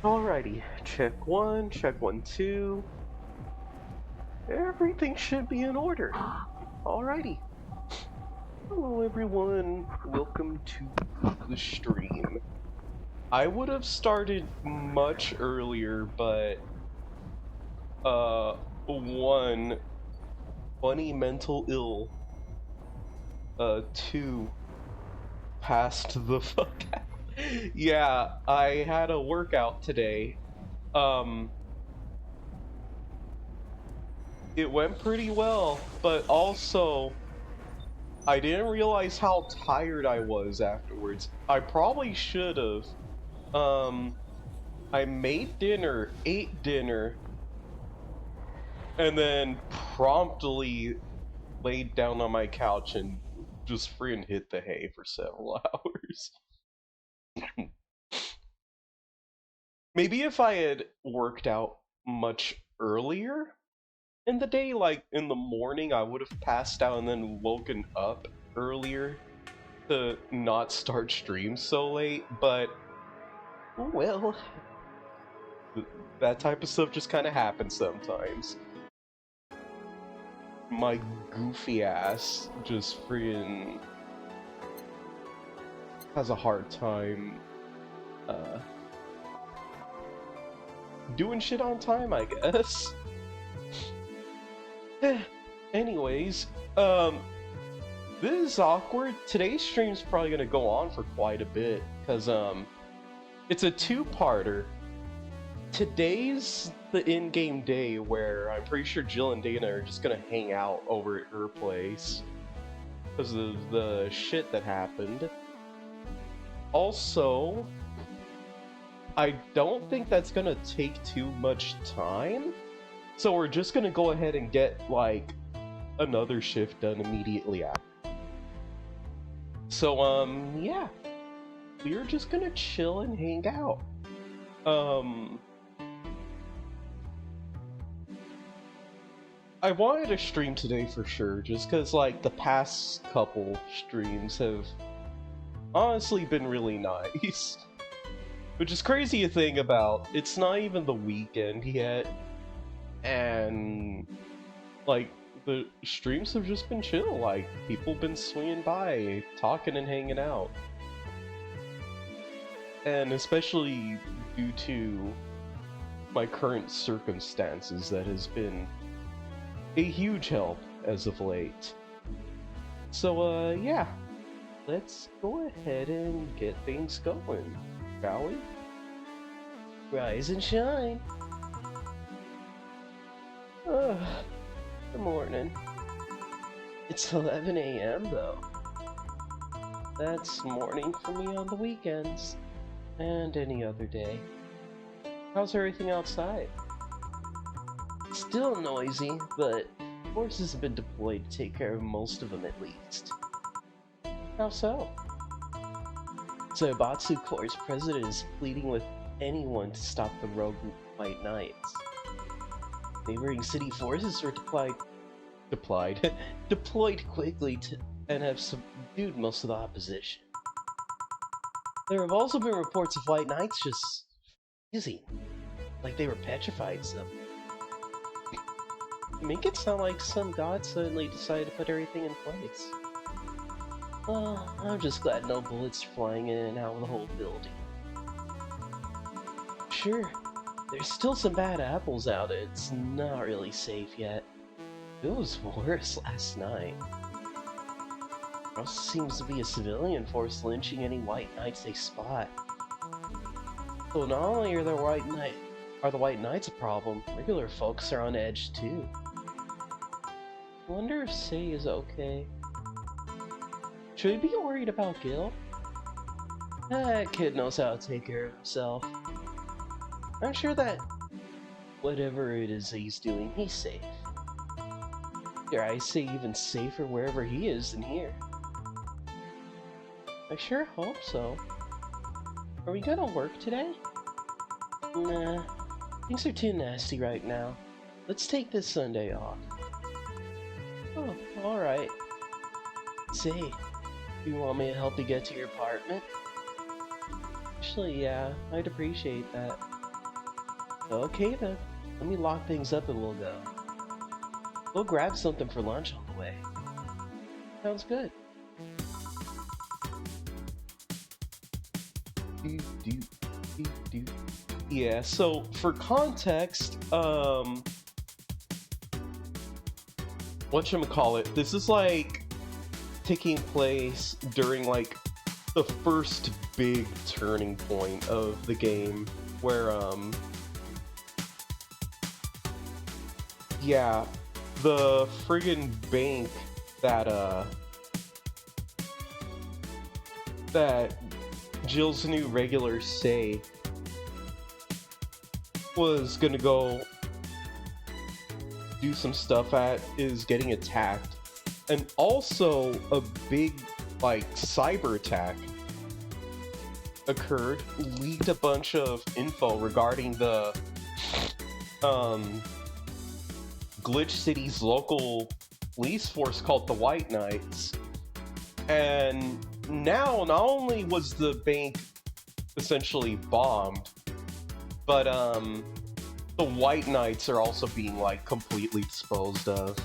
Alrighty, check one, two. Everything should be in order. Alrighty. Hello everyone, welcome to the stream. I would have started much earlier, but one, funny mental ill. Two, passed the fuck out. Yeah, I had a workout today. It went pretty well, but also I didn't realize how tired I was afterwards. I probably should have. I made dinner, ate dinner, and then promptly laid down on my couch and just freaking hit the hay for several hours. Maybe if I had worked out much earlier in the day, like in the morning, I would have passed out and then woken up earlier to not start stream so late, but well, that type of stuff just kind of happens sometimes. My goofy ass just freaking has a hard time doing shit on time, I guess. Anyways, this is awkward. Today's stream's probably gonna go on for quite a bit, because it's a two-parter. Today's the in-game day where I'm pretty sure Jill and Dana are just gonna hang out over at her place because of the shit that happened. Also, I don't think that's gonna take too much time, so we're just gonna go ahead and get, like, another shift done immediately after. So, yeah. We're just gonna chill and hang out. I wanted to stream today for sure, just because, like, the past couple streams have honestly been really nice. Which is crazy to think about. It's not even the weekend yet, and, like, the streams have just been chill. Like, people been swinging by, talking and hanging out. And especially due to my current circumstances, that has been a huge help as of late. So, yeah. Let's go ahead and get things going, shall we? Rise and shine. Good morning. It's 11 a.m. though. That's morning for me on the weekends. And any other day. How's everything outside? Still noisy, but forces have been deployed to take care of most of them at least. How so? Zaibatsu Corps' president is pleading with anyone to stop the rogue White Knights. Neighboring city forces were deployed quickly and have subdued most of the opposition. There have also been reports of White Knights just fizzing, like they were petrified some. Make it sound like some god suddenly decided to put everything in place. Well, I'm just glad no bullets are flying in and out of the whole building. Sure, there's still some bad apples out. It's not really safe yet. It was worse last night. There also seems to be a civilian force lynching any White Knights they spot. So not only are the White Knights a problem, regular folks are on edge too. I wonder if Sei is okay. Should we be worried about Gil? That kid knows how to take care of himself. I'm sure that whatever it is he's doing, he's safe. Dare I say even safer wherever he is than here. I sure hope so. Are we gonna work today? Nah, things are too nasty right now. Let's take this Sunday off. Oh, alright. Say, do you want me to help you get to your apartment? Actually, yeah, I'd appreciate that. Okay then, let me lock things up and we'll go. We'll grab something for lunch on the way. Sounds good. Yeah, so for context, whatchamacallit, this is like taking place during like the first big turning point of the game where yeah, the friggin' bank that Jill's new regular Sei was gonna go do some stuff at is getting attacked. And also a big like cyber attack occurred, leaked a bunch of info regarding the Glitch City's local police force called the White Knights. And now, not only was the bank essentially bombed, but the White Knights are also being like completely disposed of.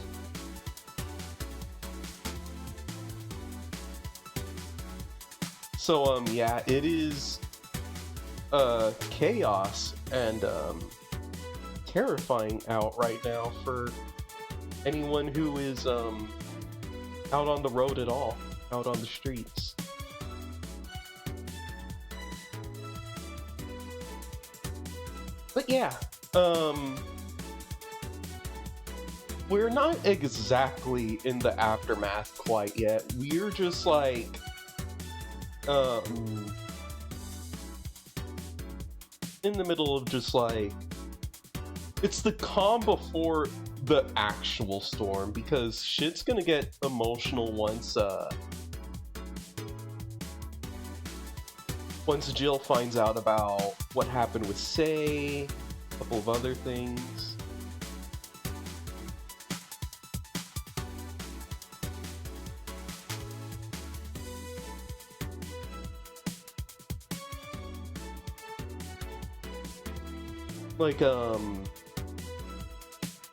So yeah, it is chaos and terrifying out right now for anyone who is out on the road at all, out on the streets. But yeah, we're not exactly in the aftermath quite yet. We're just like in the middle of just like, it's the calm before the actual storm, because shit's gonna get emotional once Jill finds out about what happened with Sei, a couple of other things.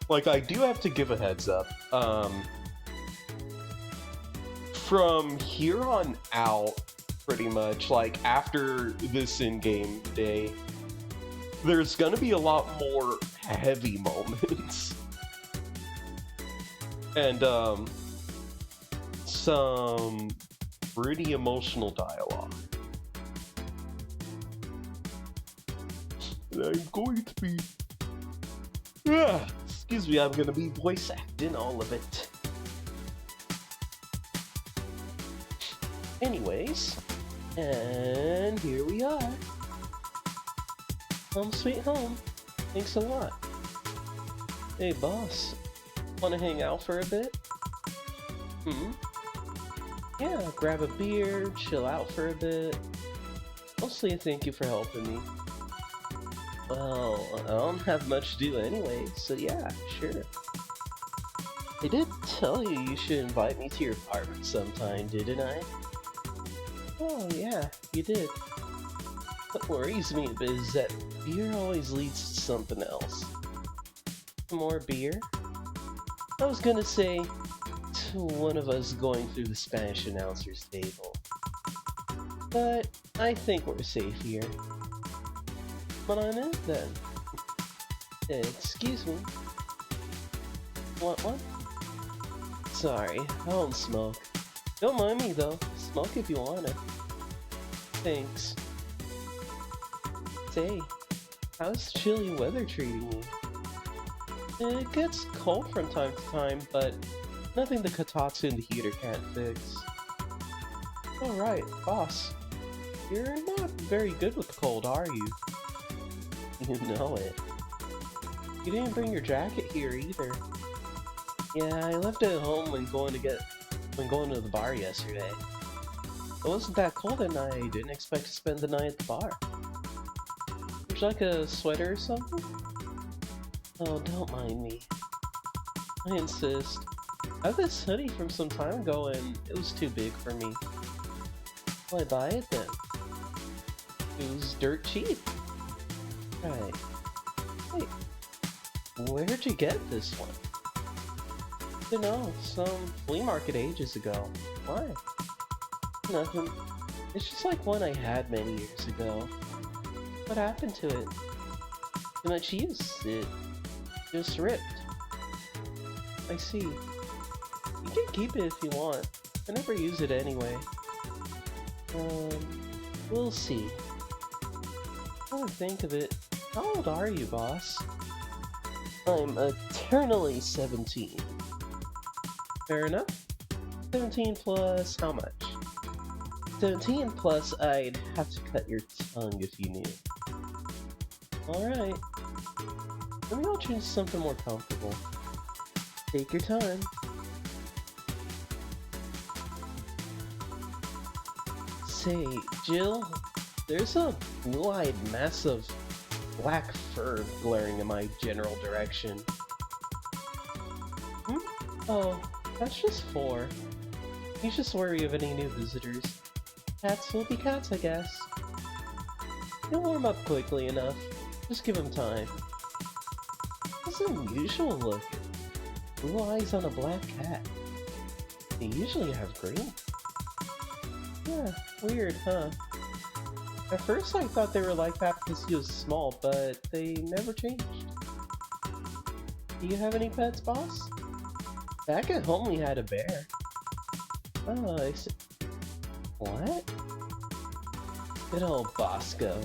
Like I do have to give a heads up. From here on out, pretty much, like after this in-game day, there's gonna be a lot more heavy moments. And some pretty emotional dialogue. And I'm going to be... excuse me, I'm gonna be voice acting all of it. Anyways, and here we are. Home sweet home. Thanks a lot. Hey boss, wanna hang out for a bit? Yeah, grab a beer, chill out for a bit. Mostly a thank you for helping me. Well, I don't have much to do anyway, so yeah, sure. I did tell you should invite me to your apartment sometime, didn't I? Oh yeah, you did. What worries me a bit is that beer always leads to something else. More beer? I was gonna say, to one of us going through the Spanish announcer's table. But I think we're safe here. Come on in then. Excuse me. What? Sorry, I don't smoke. Don't mind me though. Smoke if you wanna. Thanks. Say, how's chilly weather treating you? It gets cold from time to time, but nothing the Kotatsu and the heater can't fix. Alright, boss. You're not very good with the cold, are you? You know it. You didn't bring your jacket here either. Yeah, I left it at home when going to the bar yesterday. It wasn't that cold and I didn't expect to spend the night at the bar. Would you like a sweater or something? Oh, don't mind me. I insist. I had this hoodie from some time ago and it was too big for me. Why buy it then? It was dirt cheap. Right. Hey, where'd you get this one? You know, some flea market ages ago. Why? Nothing. It's just like one I had many years ago. What happened to it? Too much use. It just ripped. I see. You can keep it if you want. I never use it anyway. We'll see. Come to think of it, how old are you, boss? I'm eternally 17. Fair enough. 17 plus how much? 17 plus I'd have to cut your tongue if you knew. Alright. Let me go choose something more comfortable. Take your time. Say, Jill, there's a blue-eyed mass of black fur glaring in my general direction. Oh, that's just 4. He's just wary of any new visitors. Cats will be cats, I guess. He'll warm up quickly enough. Just give him time. It's unusual looking. Blue eyes on a black cat. They usually have green. Yeah, weird, huh? At first I thought they were like that because he was small, but they never changed. Do you have any pets, boss? Back at home we had a bear. Oh, I see. What? Good old Bosco.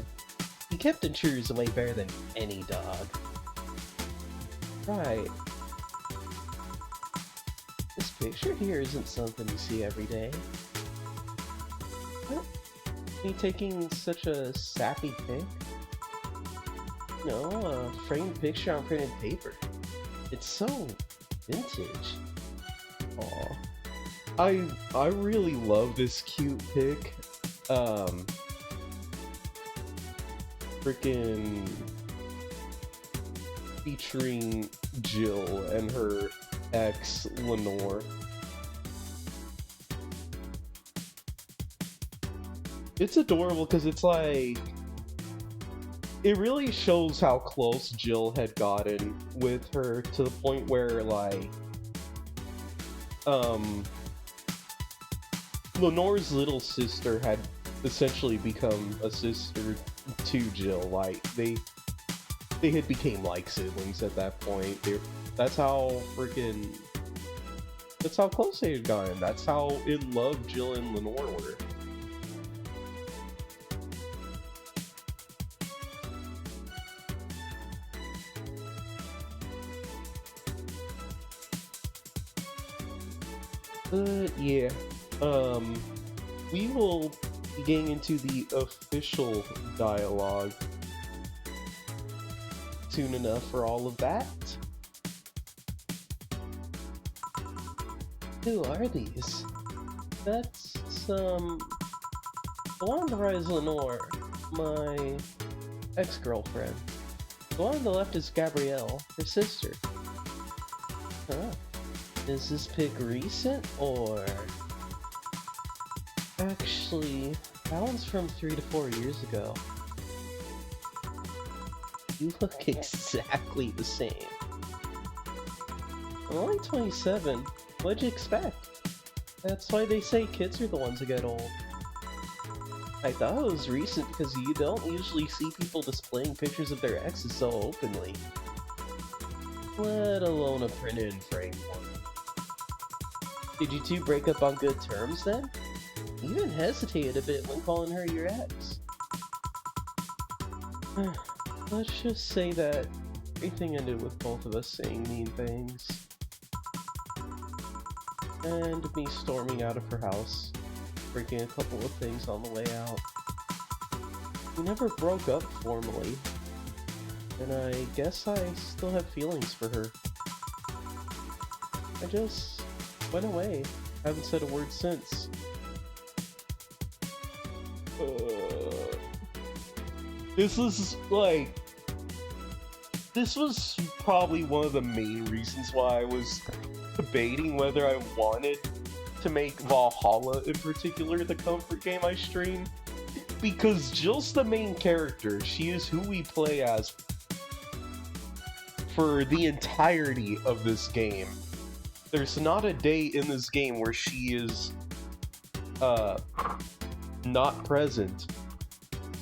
He kept intruders way better than any dog. Right. This picture here isn't something you see every day. What? Me taking such a sappy pic? No, a framed picture on printed paper. It's so vintage. Aw. I really love this cute pic. Frickin' featuring Jill and her ex, Lenore. It's adorable because it's like... It really shows how close Jill had gotten with her to the point where, like... Lenore's little sister had essentially become a sister to Jill. Like, they had became like siblings at that point. That's how freaking... That's how close they had gotten. That's how in love Jill and Lenore were. Yeah. We will be getting into the official dialogue soon enough for all of that. Who are these? That's, the one on the right is Lenore, my ex-girlfriend. The one on the left is Gabrielle, her sister. Huh. Is this pic recent, or... Actually, that one's from 3 to 4 years ago. You look exactly the same. I'm only 27. What'd you expect? That's why they say kids are the ones that get old. I thought it was recent because you don't usually see people displaying pictures of their exes so openly. Let alone a printed and framed one. Did you two break up on good terms then? You even hesitated a bit when calling her your ex. Let's just say that everything ended with both of us saying mean things. And me storming out of her house, breaking a couple of things on the way out. We never broke up formally, and I guess I still have feelings for her. I just went away. Haven't said a word since. This was probably one of the main reasons why I was debating whether I wanted to make Valhalla in particular the comfort game I stream. Because Jill's the main character. She is who we play as for the entirety of this game. There's not a day in this game where she is not present.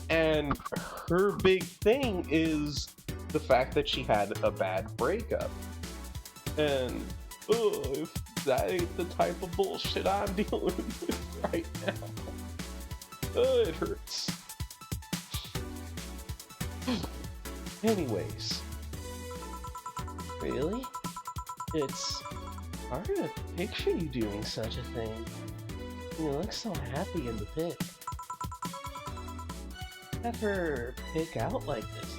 And her big thing is the fact that she had a bad breakup. And if that ain't the type of bullshit I'm dealing with right now. It hurts. Anyways. Really? It's hard to picture you doing such a thing. You look so happy in the pic. Have her pick out like this.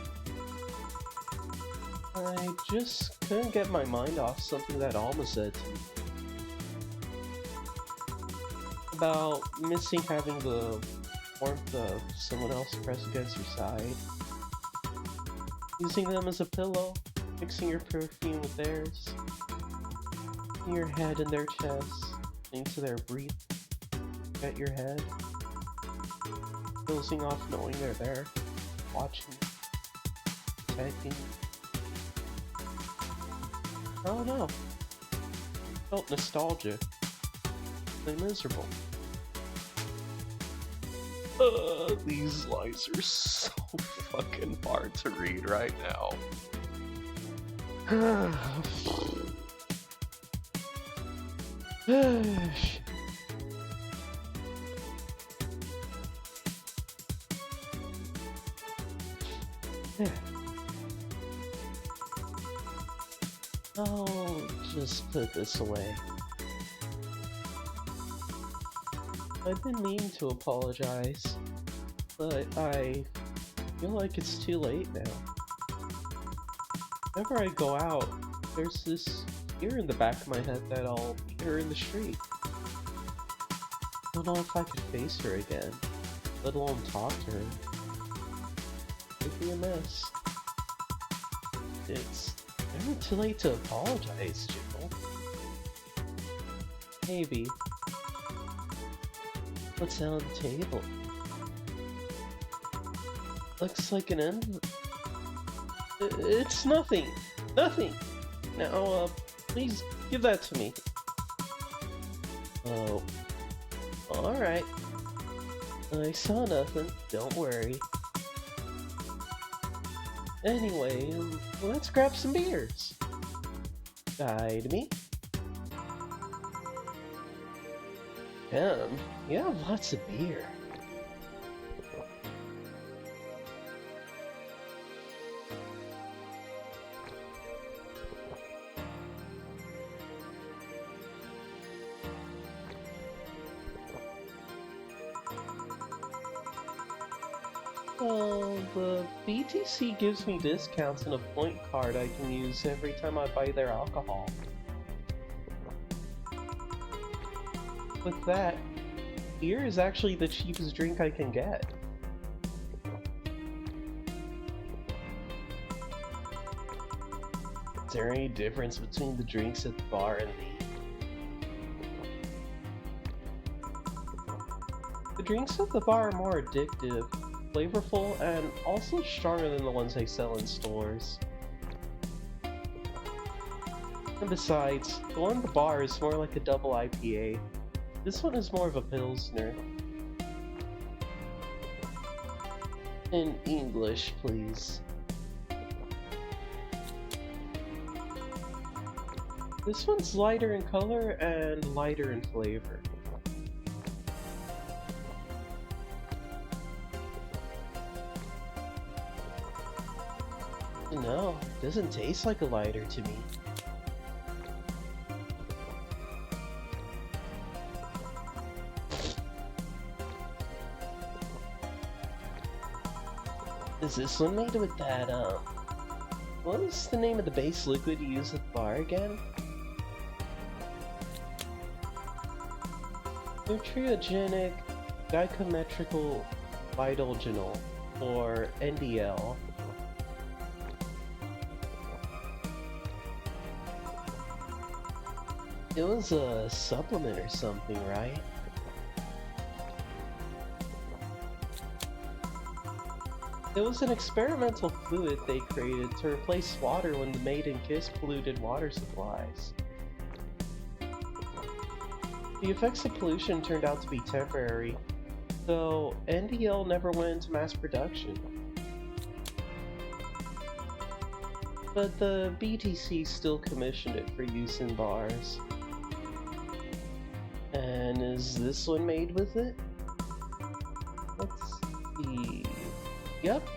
I just couldn't get my mind off something that Alma said to me. About missing having the warmth of someone else pressed against your side. Using them as a pillow, mixing your perfume with theirs. Your head in their chest, into their breath at your head. Dozing off knowing they're there, watching, protecting. I don't know. Felt nostalgia. Really miserable. These lines are so fucking hard to read right now. Shit. Yeah. I'll just put this away. I've been meaning to apologize, but I feel like it's too late now. Whenever I go out, there's this fear in the back of my head that I'll meet her in the street. I don't know if I could face her again, let alone talk to her. It'd be a mess. It's never too late to apologize, Jill. Maybe. What's on the table? Looks like an envelope. It's nothing! Nothing! Now, please give that to me. Oh. Alright. I saw nothing, don't worry. Anyway, let's grab some beers. Guide me. Damn, you have lots of beer. The BTC gives me discounts and a point card I can use every time I buy their alcohol. With that, beer is actually the cheapest drink I can get. Is there any difference between the drinks at the bar and the drinks at the bar are more addictive, flavorful, and also stronger than the ones they sell in stores. And besides, the one at the bar is more like a double IPA. This one is more of a Pilsner. In English, please. This one's lighter in color and lighter in flavor. No, it doesn't taste like a lighter to me. Is this one made with that, what was the name of the base liquid you use at the bar again? Nutriogenic dichometrical vitalgenol, or NDL. It was a supplement or something, right? It was an experimental fluid they created to replace water when the maiden kiss polluted water supplies. The effects of pollution turned out to be temporary, though NDL never went into mass production. But the BTC still commissioned it for use in bars. And is this one made with it? Let's see. Yep,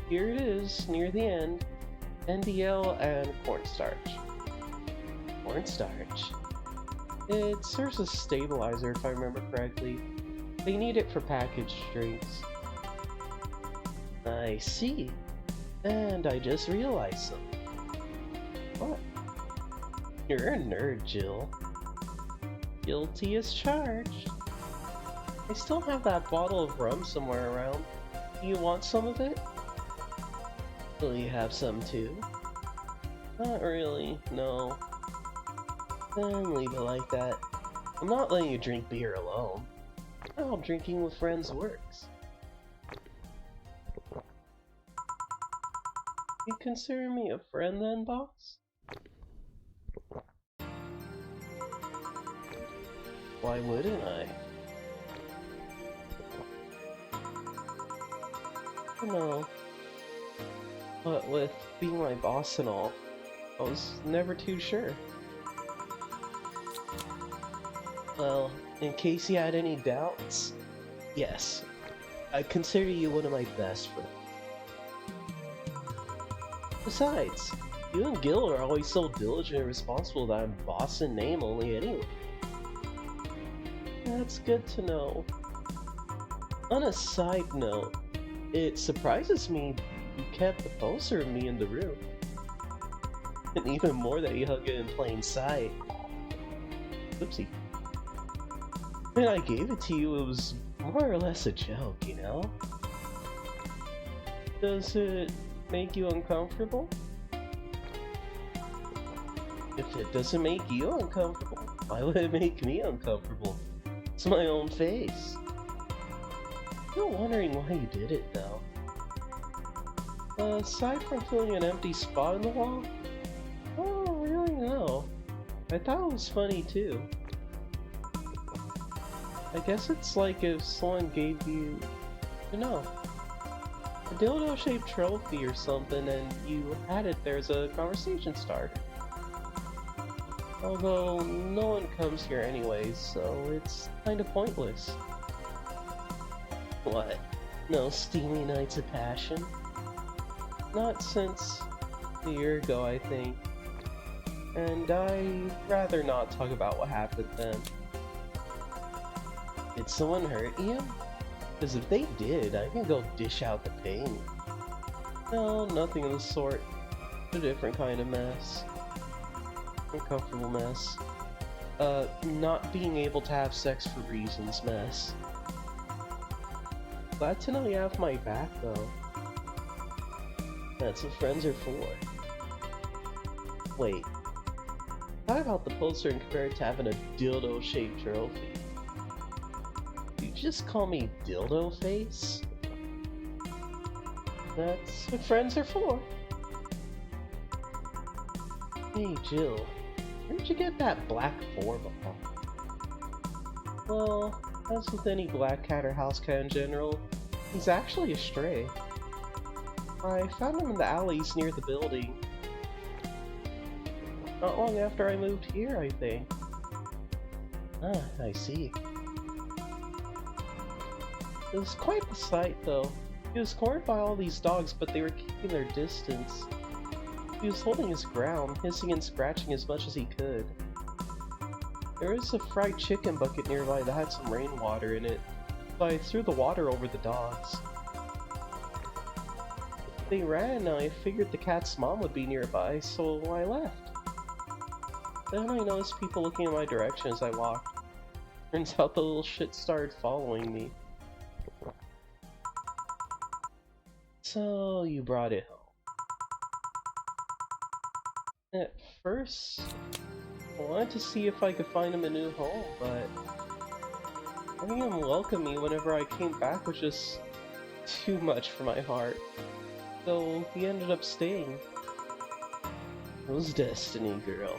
here it is, near the end. NDL and cornstarch. Cornstarch. It serves as a stabilizer if I remember correctly. They need it for packaged drinks. I see. And I just realized something. What? You're a nerd, Jill. Guilty as charged. I still have that bottle of rum somewhere around. Do you want some of it? Will you have some too? Not really, no. Then leave it like that. I'm not letting you drink beer alone. How drinking with friends works. You consider me a friend then, boss? Why wouldn't I? No. But with being my boss and all, I was never too sure. Well, in case you had any doubts, yes, I consider you one of my best friends. Besides, you and Gil are always so diligent and responsible that I'm boss in name only anyway. That's good to know. On a side note, it surprises me you kept the poster of me in the room. And even more that you hung it in plain sight. Oopsie. When I gave it to you, it was more or less a joke, you know? Does it make you uncomfortable? If it doesn't make you uncomfortable, why would it make me uncomfortable? It's my own face. Still wondering why you did it, though. Aside from filling an empty spot in the wall, I don't really know. I thought it was funny, too. I guess it's like if someone gave you, you know, a dildo-shaped trophy or something and you had it there as a conversation starter. Although, no one comes here anyways, so it's kinda pointless. What? No steamy nights of passion? Not since a year ago, I think. And I'd rather not talk about what happened then. Did someone hurt you? Because if they did, I can go dish out the pain. No, nothing of the sort. A different kind of mess. Uncomfortable mess. Not being able to have sex for reasons mess. Glad to know you have my back, though. That's what friends are for. Wait. How about the poster and compare it to having a dildo-shaped trophy? You just call me Dildo Face? That's what friends are for. Hey Jill, where'd you get that black 4-ball? Well, as with any black cat or house cat in general, he's actually a stray. I found him in the alleys near the building. Not long after I moved here, I think. Ah, I see. It was quite the sight, though. He was cornered by all these dogs, but they were keeping their distance. He was holding his ground, hissing and scratching as much as he could. There was a fried chicken bucket nearby that had some rainwater in it, so I threw the water over the dogs. They ran, and I figured the cat's mom would be nearby, so I left. Then I noticed people looking in my direction as I walked. Turns out the little shit started following me. So, you brought it home. At first, I wanted to see if I could find him a new home, but having him welcome me whenever I came back was just too much for my heart, so he ended up staying. It was destiny, girl.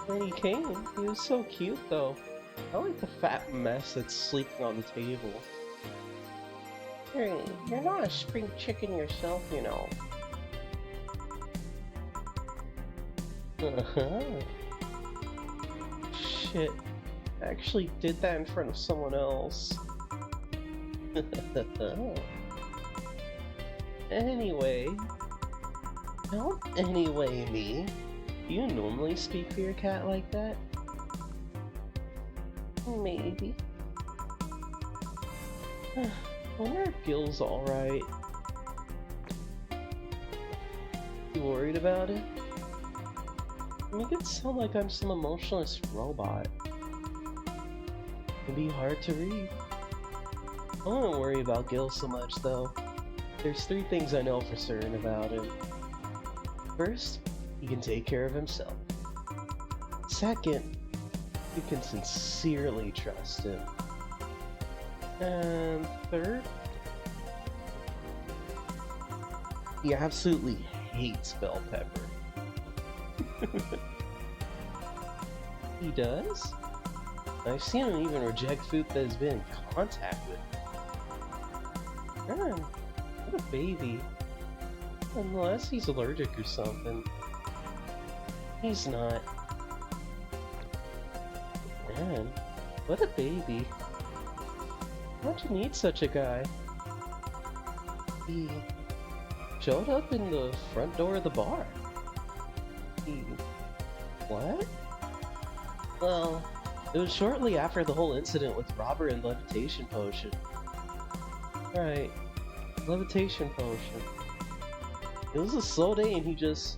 When he came, he was so cute though. I like the fat mess that's sleeping on the table. Hey, you're not a spring chicken yourself, you know. Shit. I actually did that in front of someone else. Anyway. Don't anyway me. Do you normally speak for your cat like that? Maybe. Wonder if Gil's alright. You worried about it? Make it sound like I'm some emotionless robot. It'd be hard to read. I wouldn't worry about Gil so much though. There's 3 things I know for certain about him. First, he can take care of himself. Second, you can sincerely trust him. And third, he absolutely hates bell pepper. He does? I've seen him even reject food that has been in contact with. Man, what a baby. Unless he's allergic or something. He's not. Man, what a baby. Why'd you need such a guy? He showed up in the front door of the bar. He... what? Well, it was shortly after the whole incident with Robert and Levitation Potion. Right, Levitation Potion. It was a slow day and he just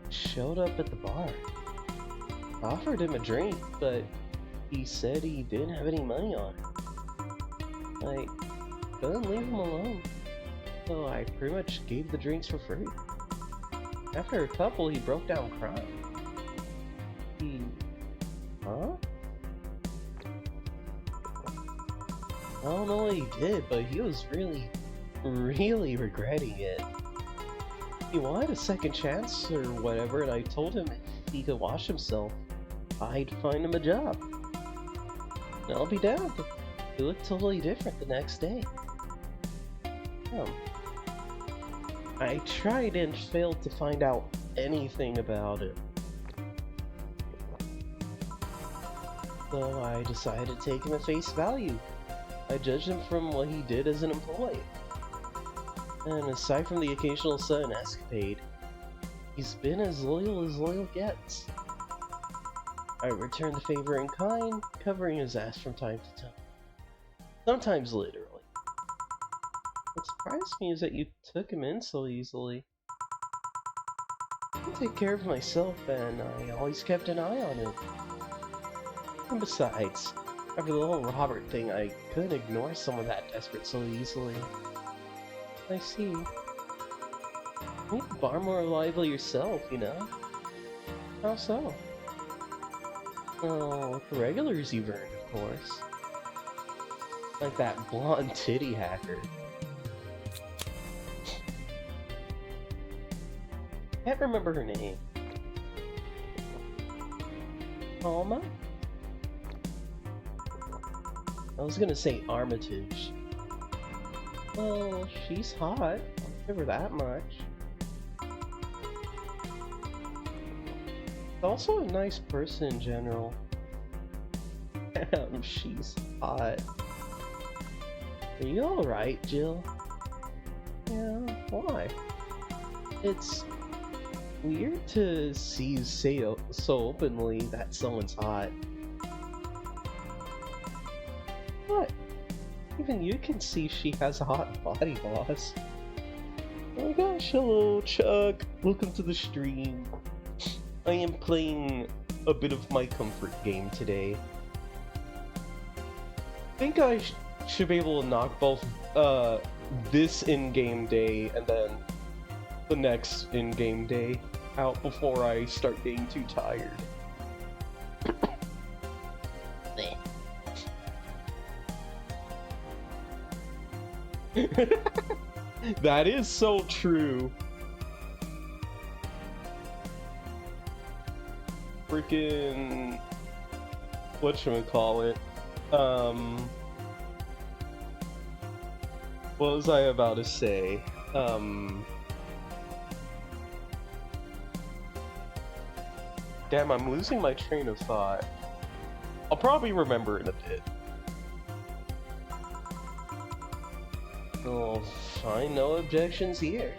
showed up at the bar. I offered him a drink, but he said he didn't have any money on it. Like, couldn't leave him alone. So I pretty much gave the drinks for free. After a couple, he broke down crying. He... huh? I don't know what he did, but he was really regretting it. He wanted a second chance or whatever, and I told him if he could wash himself, I'd find him a job. And I'll be down. He looked totally different the next day. I tried and failed to find out anything about him. So I decided to take him at face value. I judged him from what he did as an employee. And aside from the occasional sudden escapade, he's been as loyal gets. I returned the favor in kind, covering his ass from time to time. Sometimes literally. What surprised me is that you took him in so easily. I can take care of myself, and I always kept an eye on him. And besides, after the whole Robert thing, I couldn't ignore someone that desperate so easily. I see. Make the bar more lively yourself, you know? How so? Well, the regulars you've earned, of course. Like that blonde titty hacker. Can't remember her name. Alma? I was gonna say Armitage. Well, she's hot. I'll give her that much. Also a nice person in general. Damn, she's hot. Are you alright, Jill? Yeah, why? It's weird to see you say so openly that someone's hot. What? Even you can see she has a hot body, boss. Oh my gosh, hello Chuck. Welcome to the stream. I am playing a bit of my comfort game today. I think I should be able to knock both this in-game day and then the next in-game day out before I start getting too tired. That is so true. Freaking whatchamacallit. What was I about to say? Damn, I'm losing my train of thought. I'll probably remember in a bit. Oh, fine, no objections here.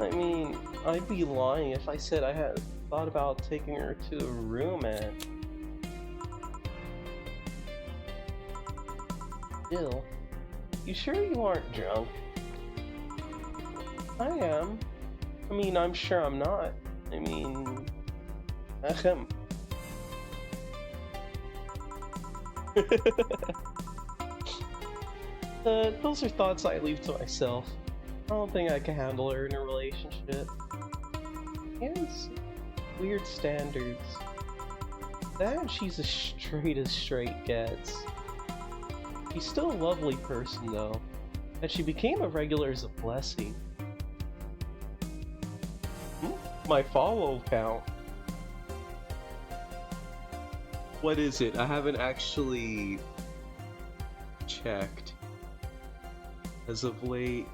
I mean, I'd be lying if I said I had thought about taking her to a room and... Still, you sure you aren't drunk? I am. I mean, I'm sure I'm not. I mean... Ahem. Those are thoughts I leave to myself. I don't think I can handle her in a relationship. She has weird standards. That she's as straight gets. She's still a lovely person though. That she became a regular is a blessing. My follow count. What is it? I haven't actually checked as of late.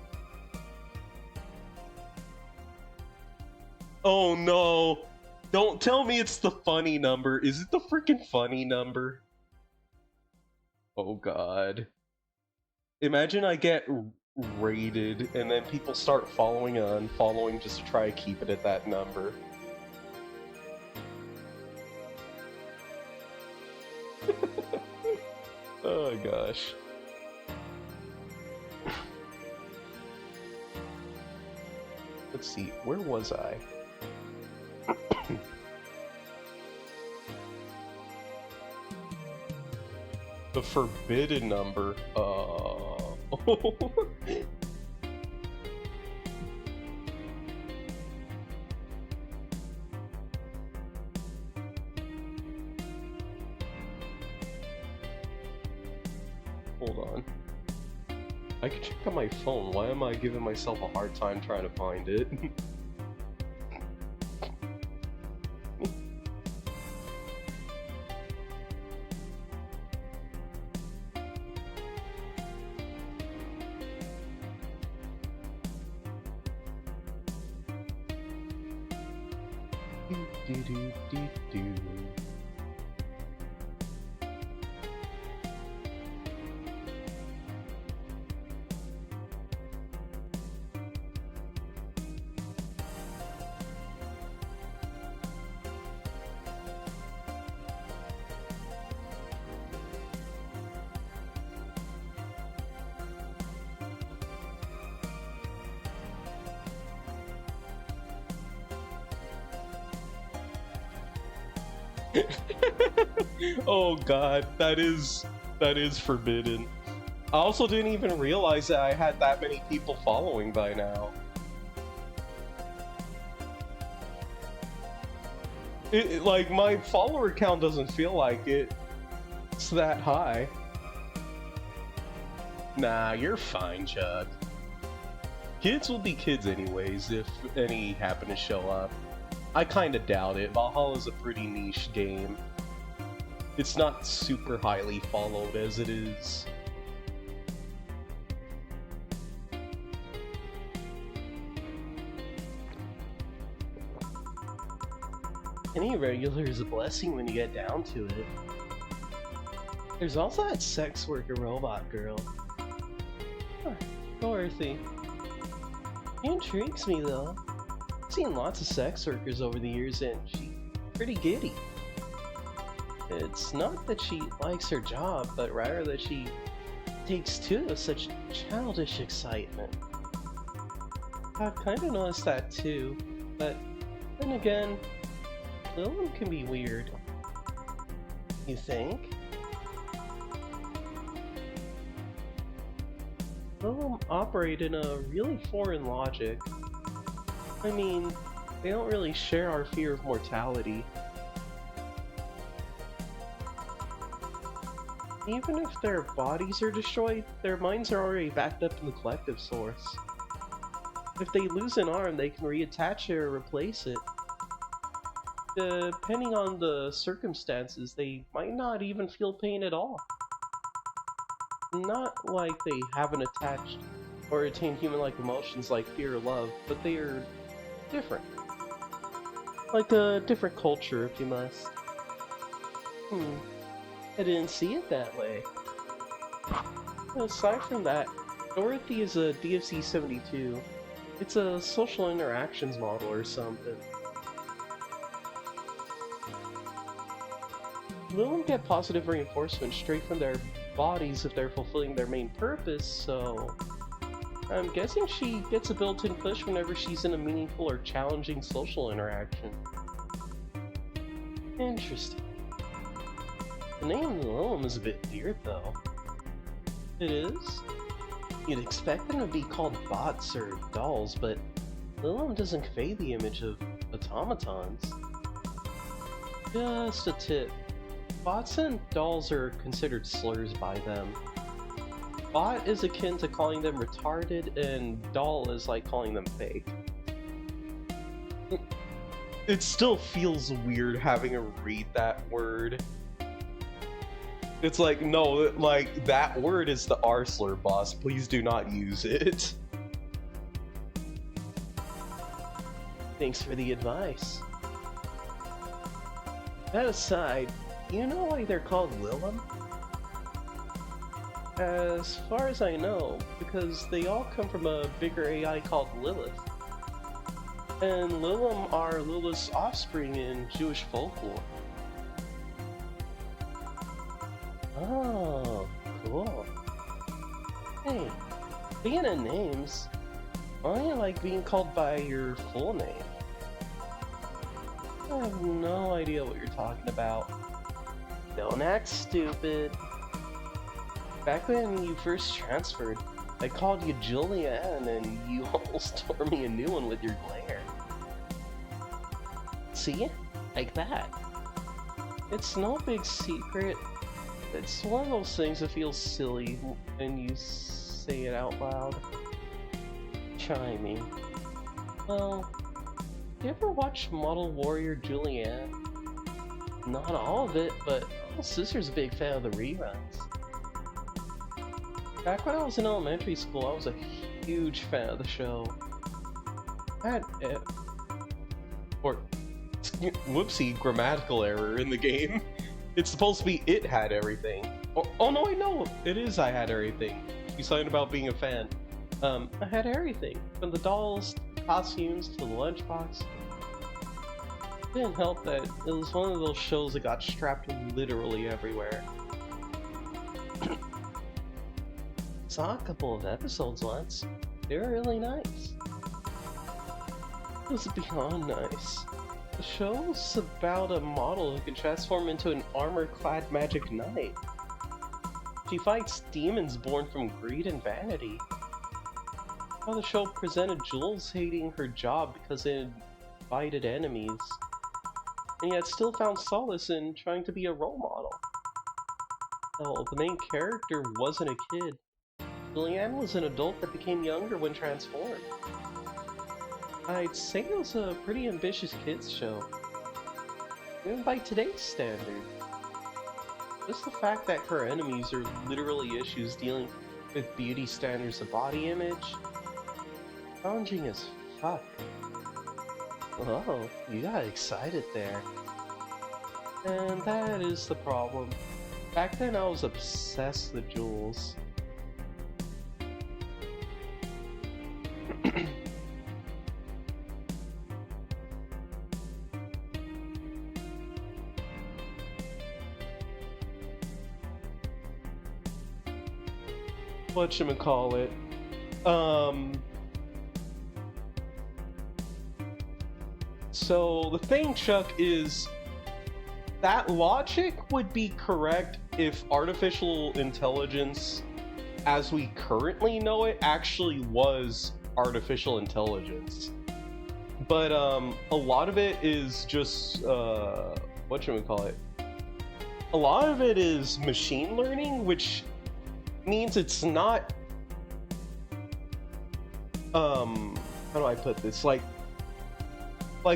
Oh no! Don't tell me it's the funny number. Is it the freaking funny number? Oh god. Imagine I get raided and then people start following and unfollowing just to try to keep it at that number. Oh gosh. Let's see, where was I? The forbidden number. Hold on. I can check on my phone. Why am I giving myself a hard time trying to find it? Oh god, that is forbidden. I also didn't even realize that I had that many people following by now. Like, my follower count doesn't feel like it's that high. Nah, you're fine, Chuck. Kids will be kids anyways, if any happen to show up. I kinda doubt it. Valhalla's a pretty niche game. It's not super highly followed as it is. Any regular is a blessing when you get down to it. There's also that sex worker robot girl. Huh, Dorothy. She intrigues me though. I've seen lots of sex workers over the years and she's pretty giddy. It's not that she likes her job, but rather that she takes to such childish excitement. I've kinda noticed that too, but then again, Lilum can be weird. You think? Lilum operate in a really foreign logic. I mean, they don't really share our fear of mortality. Even if their bodies are destroyed, their minds are already backed up in the collective source. If they lose an arm, they can reattach it or replace it. Depending on the circumstances, they might not even feel pain at all. Not like they haven't attached or attained human-like emotions like fear or love, but they are different. Like a different culture, if you must. I didn't see it that way. Aside from that, Dorothy is a DFC 72. It's a social interactions model or something. Lilum get positive reinforcement straight from their bodies if they're fulfilling their main purpose, so I'm guessing she gets a built-in push whenever she's in a meaningful or challenging social interaction. Interesting. The name Lilum is a bit weird, though. It is? You'd expect them to be called bots or dolls, but Lilum doesn't convey the image of automatons. Just a tip. Bots and dolls are considered slurs by them. Bot is akin to calling them retarded, and doll is like calling them fake. It still feels weird having to read that word. It's like, no, like, that word is the R slur, boss. Please do not use it. Thanks for the advice. That aside, you know why they're called Lilum? As far as I know, because they all come from a bigger AI called Lilith. And Lilum are Lilith's offspring in Jewish folklore. Oh, cool. Hey, being in names, why do you like being called by your full name? I have no idea what you're talking about. Don't act stupid. Back when you first transferred, I called you Julianne and you almost tore me a new one with your glare. See? Like that. It's no big secret. It's one of those things that feels silly when you say it out loud. Chiming. Well, you ever watch Model Warrior Julianne? Not all of it, but my sister's a big fan of the reruns. Back when I was in elementary school, I was a huge fan of the show. I had whoopsie, grammatical error in the game. It's supposed to be it had everything. Oh no, I know! It is I had everything. You signed about being a fan. I had everything. From the dolls, to the costumes, to the lunchbox. Didn't help that it was one of those shows that got strapped literally everywhere. Saw a couple of episodes once. They were really nice. It was beyond nice. The show's about a model who can transform into an armor-clad magic knight. She fights demons born from greed and vanity. How the show presented Jules hating her job because it invited enemies, and yet still found solace in trying to be a role model. Hell, the main character wasn't a kid. Julianne was an adult that became younger when transformed. I'd say it was a pretty ambitious kids show, even by today's standard. Just the fact that her enemies are literally issues dealing with beauty standards of body image, challenging as fuck. Oh, you got excited there. And that is the problem. Back then I was obsessed with Jules. Whatchamacallit? So the thing, Chuck, is that logic would be correct if artificial intelligence, as we currently know it, actually was artificial intelligence. But a lot of it is just whatchamacallit? a lot of it is machine learning, which means it's not, how do I put this? Like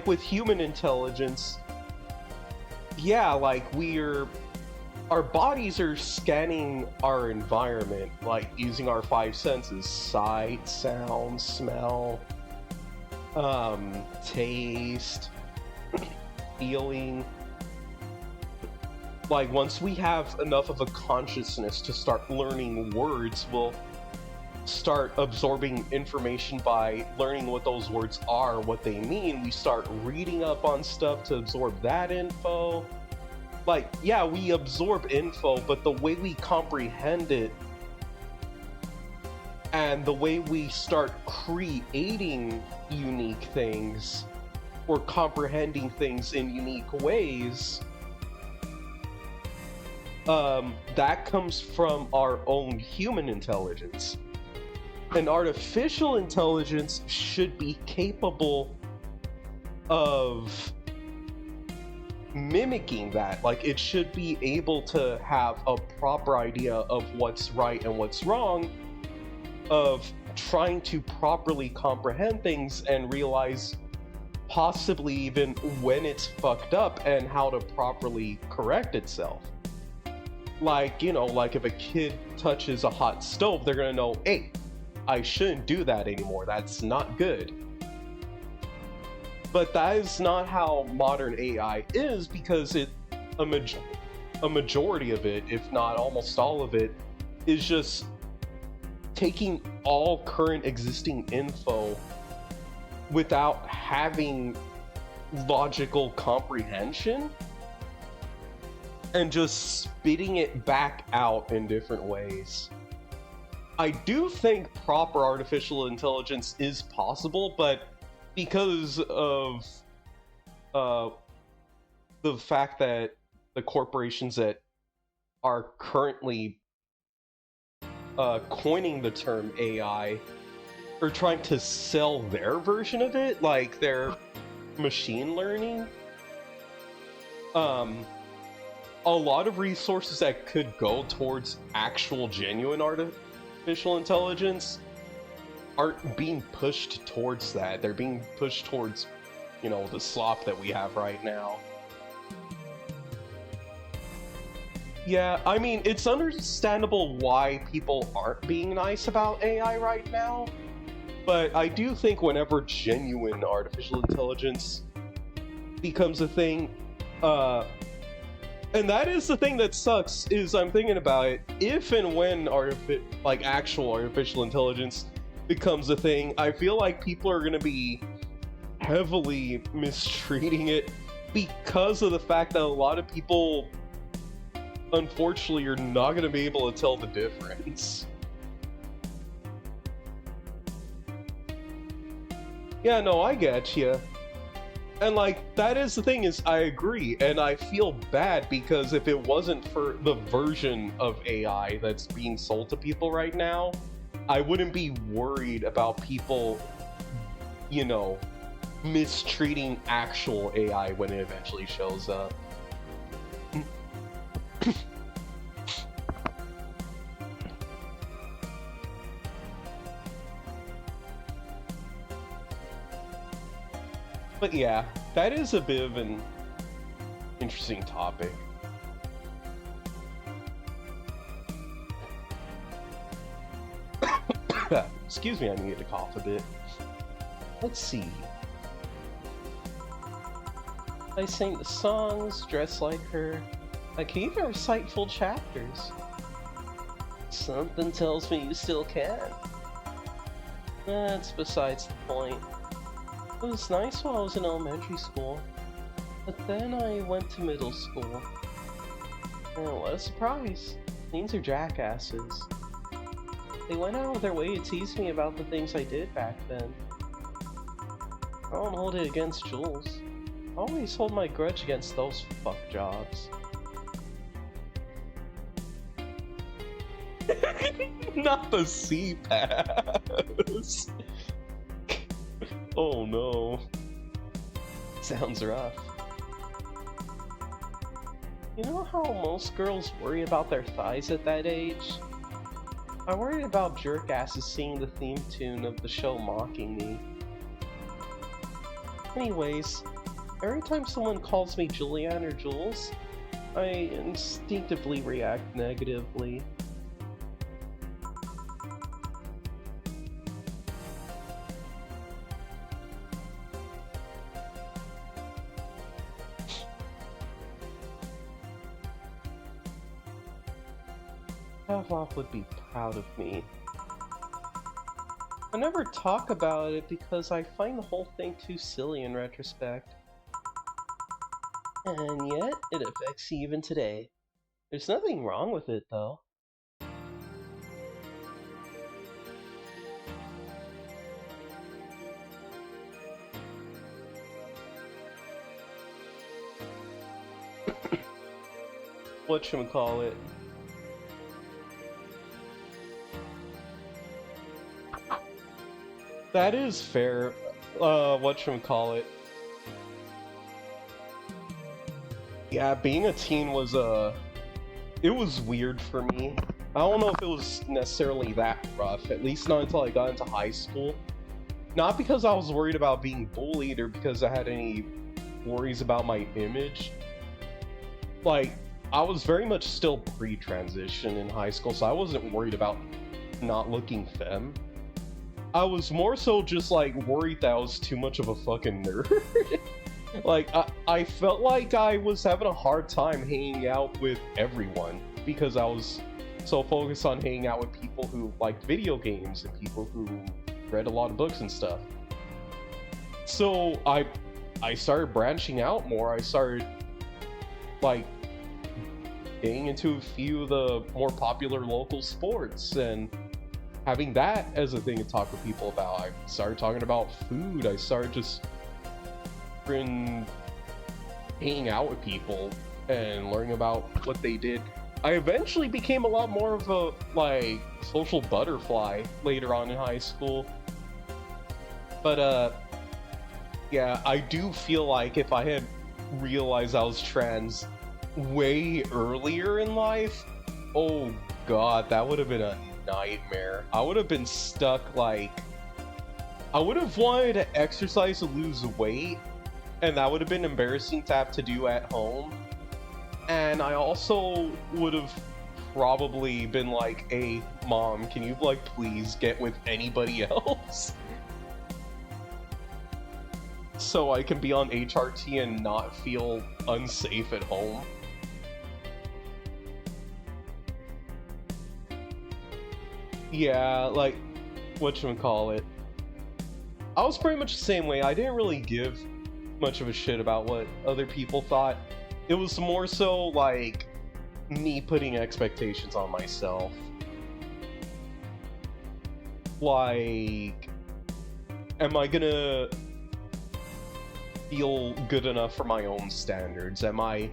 with human intelligence, yeah, like our bodies are scanning our environment, like using our five senses: sight, sound, smell, taste, feeling. Like, once we have enough of a consciousness to start learning words, we'll start absorbing information by learning what those words are, what they mean. We start reading up on stuff to absorb that info. Like, yeah, we absorb info, but the way we comprehend it and the way we start creating unique things or comprehending things in unique ways, that comes from our own human intelligence. And artificial intelligence should be capable of mimicking that. Like, it should be able to have a proper idea of what's right and what's wrong, of trying to properly comprehend things and realize possibly even when it's fucked up and how to properly correct itself. Like, you know, like if a kid touches a hot stove, they're gonna know, hey, I shouldn't do that anymore, that's not good. But that is not how modern AI is, because a majority of it, if not almost all of it, is just taking all current existing info without having logical comprehension and just spitting it back out in different ways. I do think proper artificial intelligence is possible, but because of the fact that the corporations that are currently coining the term AI are trying to sell their version of it, like their machine learning, a lot of resources that could go towards actual genuine artificial intelligence aren't being pushed towards that. They're being pushed towards, you know, the slop that we have right now. Yeah, I mean, it's understandable why people aren't being nice about AI right now, but I do think whenever genuine artificial intelligence becomes a thing, and that is the thing that sucks, is I'm thinking about it, if and when actual artificial intelligence becomes a thing, I feel like people are gonna be heavily mistreating it because of the fact that a lot of people, unfortunately, are not gonna be able to tell the difference. Yeah, no, I get you. And like, that is the thing, is I agree, and I feel bad because if it wasn't for the version of AI that's being sold to people right now, I wouldn't be worried about people, you know, mistreating actual AI when it eventually shows up. But yeah, that is a bit of an interesting topic. Excuse me, I needed to cough a bit. Let's see. I sing the songs, dress like her. I can even recite full chapters. Something tells me you still can. That's besides the point. It was nice while I was in elementary school, but then I went to middle school. Oh, what a surprise. Teens are jackasses. They went out of their way to tease me about the things I did back then. I don't hold it against Jules. I always hold my grudge against those fuck jobs. Not the C-Pass! Oh no. Sounds rough. You know how most girls worry about their thighs at that age? I worried about jerk asses singing the theme tune of the show mocking me. Anyways, every time someone calls me Julianne or Jules, I instinctively react negatively. Pavlov would be proud of me. I never talk about it because I find the whole thing too silly in retrospect. And yet, it affects you even today. There's nothing wrong with it, though. Whatchamacallit? That is fair. Whatchamacallit? Yeah, being a teen was, it was weird for me. I don't know if it was necessarily that rough, at least not until I got into high school. Not because I was worried about being bullied or because I had any worries about my image. Like, I was very much still pre-transition in high school, so I wasn't worried about not looking femme. I was more so just, like, worried that I was too much of a fucking nerd. Like, I felt like I was having a hard time hanging out with everyone because I was so focused on hanging out with people who liked video games and people who read a lot of books and stuff. So I started branching out more. I started, like, getting into a few of the more popular local sports and having that as a thing to talk with people about. I started talking about food. I started just hanging out with people and learning about what they did. I eventually became a lot more of a, like, social butterfly later on in high school. But, yeah, I do feel like if I had realized I was trans way earlier in life, oh god, that would have been a nightmare. I would have been stuck, like, I would have wanted to exercise to lose weight, and that would have been embarrassing to have to do at home. And I also would have probably been like, hey, mom, can you, like, please get with anybody else? So I can be on HRT and not feel unsafe at home. Yeah, like, whatchamacallit. I was pretty much the same way. I didn't really give much of a shit about what other people thought. It was more so, like, me putting expectations on myself. Like, am I gonna feel good enough for my own standards? Am I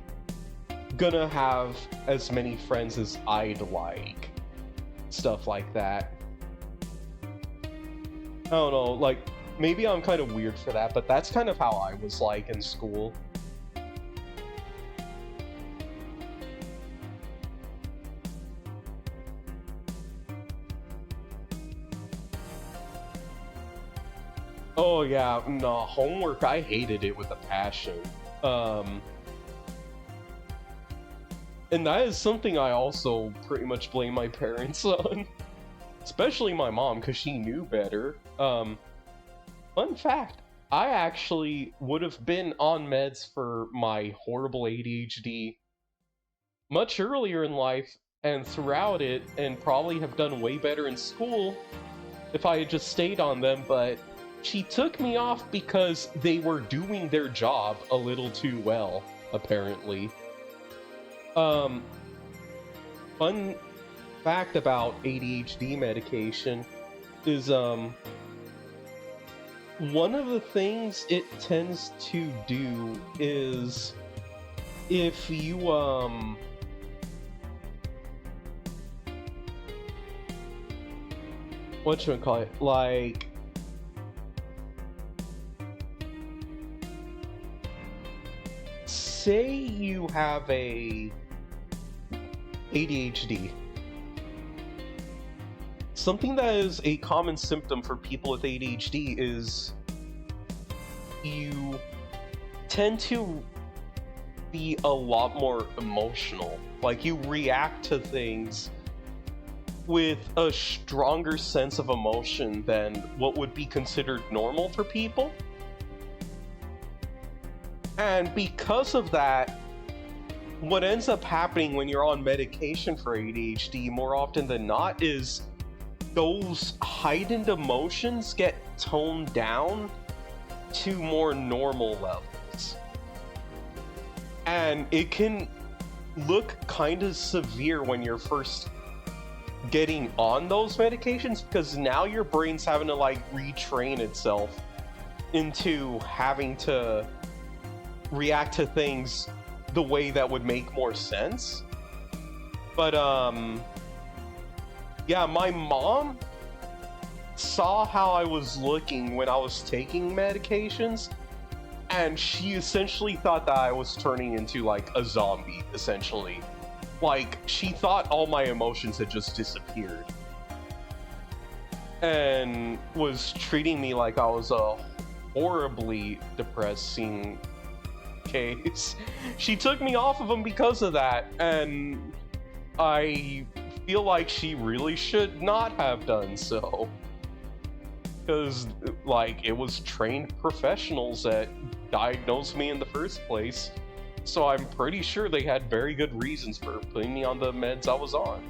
gonna have as many friends as I'd like? Stuff like that. I don't know, like, maybe I'm kind of weird for that, but that's kind of how I was like in school. Oh yeah, no, homework, I hated it with a passion. And that is something I also pretty much blame my parents on. Especially my mom, because she knew better. Fun fact, I actually would have been on meds for my horrible ADHD much earlier in life and throughout it, and probably have done way better in school if I had just stayed on them, but she took me off because they were doing their job a little too well, apparently. Fun fact about ADHD medication is, one of the things it tends to do is if you, whatchamacallit, like, say you have a ADHD. Something that is a common symptom for people with ADHD is you tend to be a lot more emotional. Like, you react to things with a stronger sense of emotion than what would be considered normal for people. And because of that, what ends up happening when you're on medication for ADHD more often than not is those heightened emotions get toned down to more normal levels. And it can look kind of severe when you're first getting on those medications, because now your brain's having to like retrain itself into having to react to things the way that would make more sense. But yeah, my mom saw how I was looking when I was taking medications, and she essentially thought that I was turning into like a zombie, essentially. Like, she thought all my emotions had just disappeared, and was treating me like I was a horribly depressing case. She took me off of them because of that, and I feel like she really should not have done so. Because, like, it was trained professionals that diagnosed me in the first place. So I'm pretty sure they had very good reasons for putting me on the meds I was on.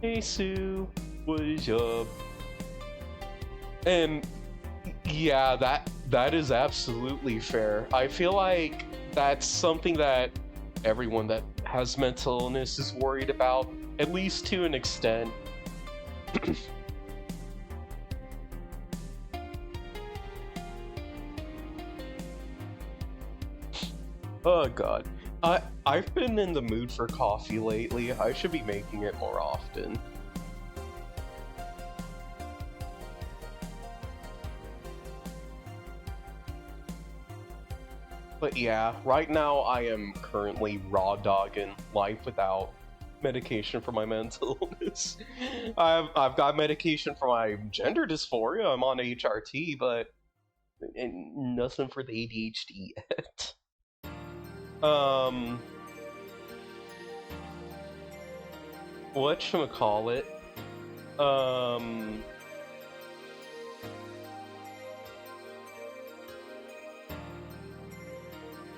Hey Sue, what is up? And yeah, that is absolutely fair. I feel like that's something that everyone that has mental illness is worried about, at least to an extent. Oh god. I've been in the mood for coffee lately. I should be making it more often. But yeah, right now I am currently raw dogging life without medication for my mental illness. I've got medication for my gender dysphoria. I'm on HRT, but nothing for the ADHD yet. Whatchamacallit?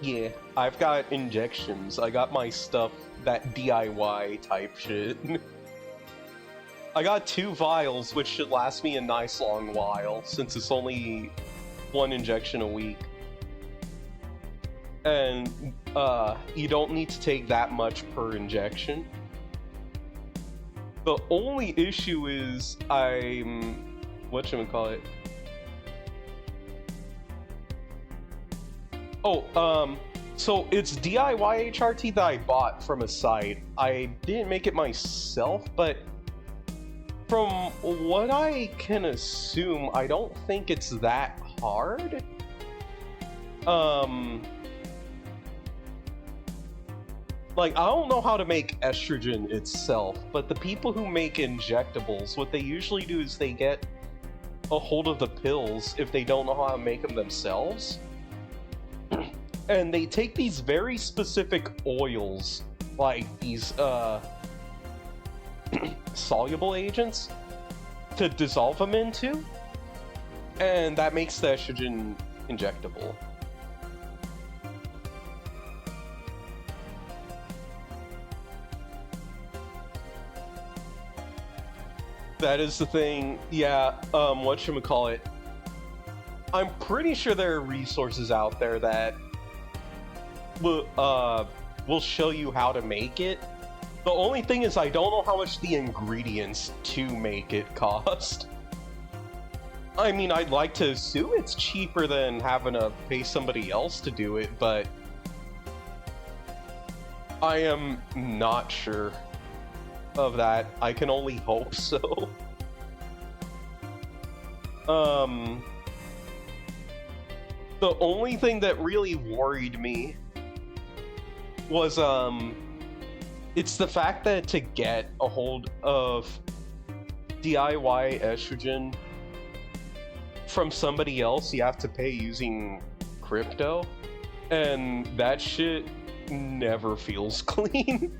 Yeah, I've got injections. I got my stuff, that DIY type shit. I got 2 vials, which should last me a nice long while, since it's only 1 injection a week. And, you don't need to take that much per injection. The only issue is whatchamacallit? Oh, so it's DIY HRT that I bought from a site. I didn't make it myself, but from what I can assume, I don't think it's that hard. Like, I don't know how to make estrogen itself, but the people who make injectables, what they usually do is they get a hold of the pills if they don't know how to make them themselves. And they take these very specific oils, like these, soluble agents, to dissolve them into, and that makes the estrogen injectable. That is the thing. Yeah, whatchamacallit? I'm pretty sure there are resources out there that will show you how to make it. The only thing is, I don't know how much the ingredients to make it cost. I mean, I'd like to assume it's cheaper than having to pay somebody else to do it, but I am not sure of that. I can only hope so. The only thing that really worried me was, it's the fact that to get a hold of DIY estrogen from somebody else, you have to pay using crypto, and that shit never feels clean.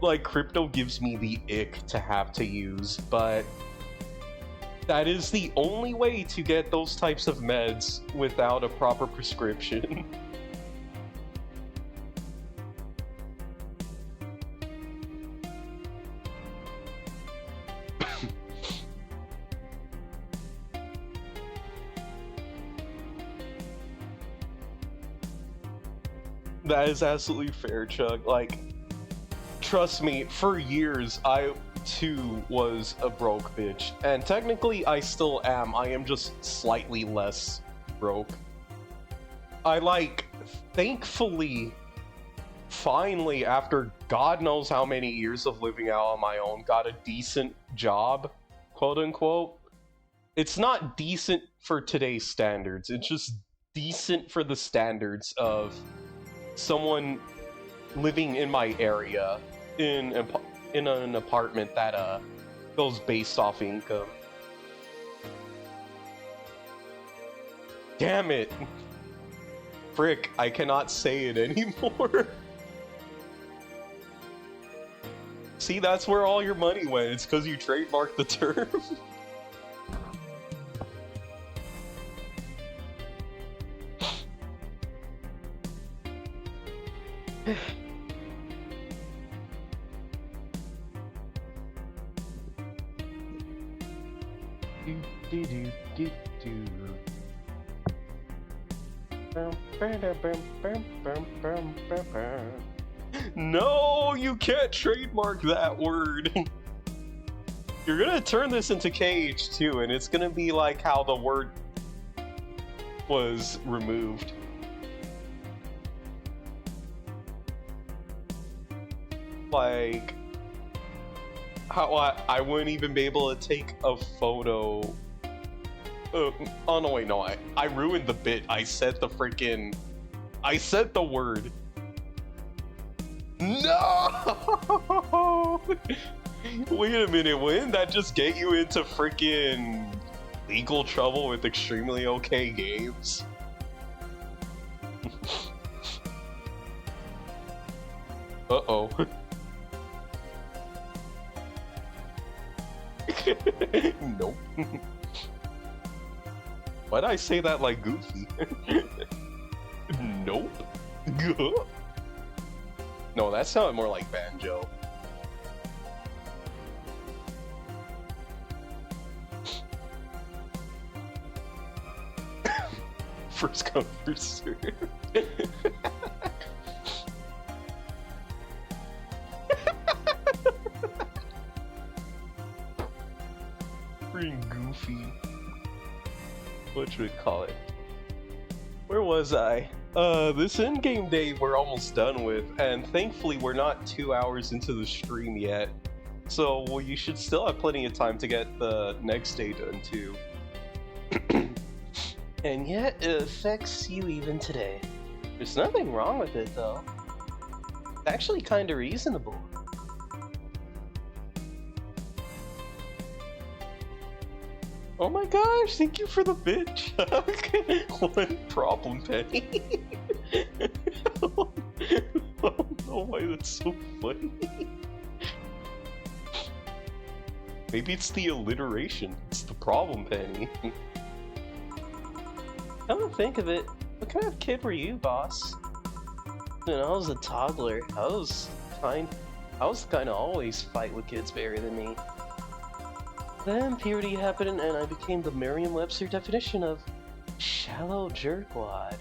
Like, crypto gives me the ick to have to use, but that is the only way to get those types of meds without a proper prescription. That is absolutely fair, Chuck. Like, trust me, for years, I too was a broke bitch. And technically, I still am. I am just slightly less broke. I, like, thankfully, finally, after God knows how many years of living out on my own, got a decent job, quote unquote. It's not decent for today's standards, it's just decent for the standards of someone living in my area in an apartment that goes based off income. Damn it! Frick, I cannot say it anymore. See, that's where all your money went. It's because you trademarked the term. No, you can't trademark that word. You're gonna turn this into KH2, and it's gonna be like how the word was removed. Like, how I wouldn't even be able to take a photo. Oh no, wait, no, I ruined the bit. I said the word. No! Wait a minute, wouldn't that just get you into freaking legal trouble with Extremely OK Games? Uh-oh. Nope. Why'd I say that like Goofy? Nope. No, that sounded more like Banjo. First come, first serve. Freaking Goofy. What should we call it? Where was I? This in-game day we're almost done with, and thankfully we're not 2 hours into the stream yet. So, well, you should still have plenty of time to get the next day done too. And yet, it affects you even today. There's nothing wrong with it, though. It's actually kinda reasonable. Oh my gosh, thank you for the bit, Chuck. One problem, Penny. I don't know why that's so funny. Maybe it's the alliteration. It's the problem, Penny. Come to think of it, what kind of kid were you, boss? When I was a toddler, I was kinda always fight with kids bigger than me. Then puberty happened and I became the Merriam-Webster definition of shallow jerkwad.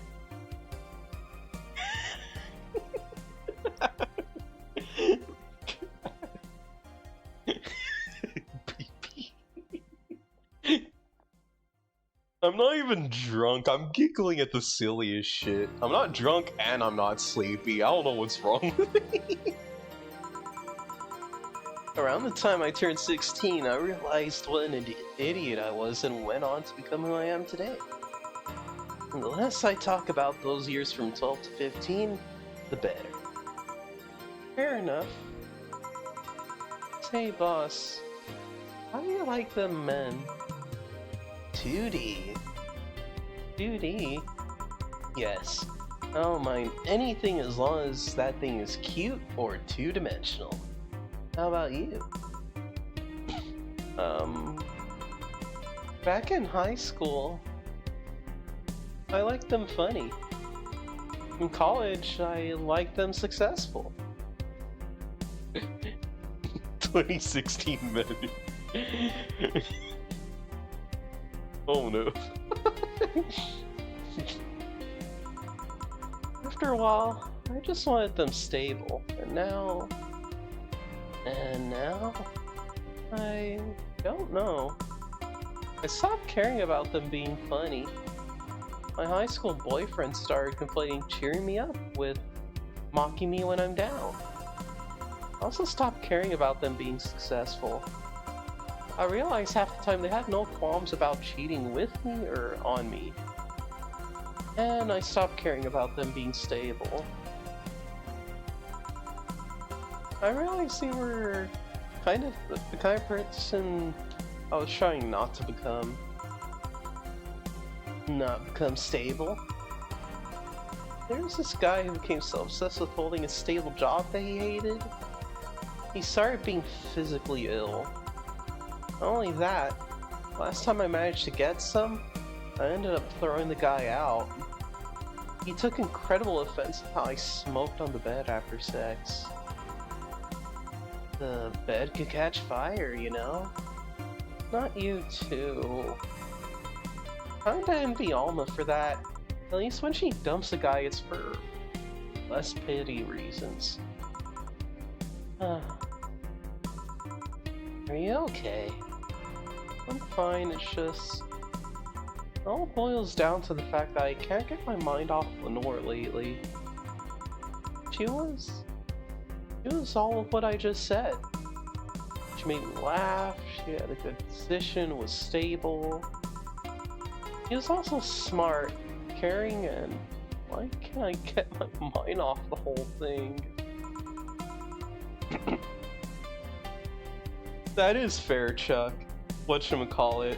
I'm not even drunk, I'm giggling at the silliest shit. I'm not drunk and I'm not sleepy. I don't know what's wrong with me. Around the time I turned 16, I realized what an idiot I was and went on to become who I am today. The less I talk about those years from 12 to 15, the better. Fair enough. Say, boss, how do you like them men? 2D. 2D? Yes. I don't mind anything as long as that thing is cute or two-dimensional. How about you? Back in high school, I liked them funny. In college, I liked them successful. 2016 men. Oh no. After a while, I just wanted them stable, and now, I don't know. I stopped caring about them being funny. My high school boyfriend started complaining, cheering me up with mocking me when I'm down. I also stopped caring about them being successful. I realized half the time they had no qualms about cheating with me or on me. And I stopped caring about them being stable. I realized they were kind of the kind of person I was trying not to become. Not become stable. There was this guy who became so obsessed with holding a stable job that he hated. He started being physically ill. Not only that, last time I managed to get some, I ended up throwing the guy out. He took incredible offense at how I smoked on the bed after sex. The bed could catch fire, you know? Not you too. Kinda envy Alma for that. At least when she dumps a guy, it's for less pity reasons. Are you okay? I'm fine, it's just... It all boils down to the fact that I can't get my mind off Lenore lately. She was all of what I just said. She made me laugh, she had a good position, was stable. She was also smart, caring, and why can't I get my mind off the whole thing? That is fair, Chuck. Whatchamacallit,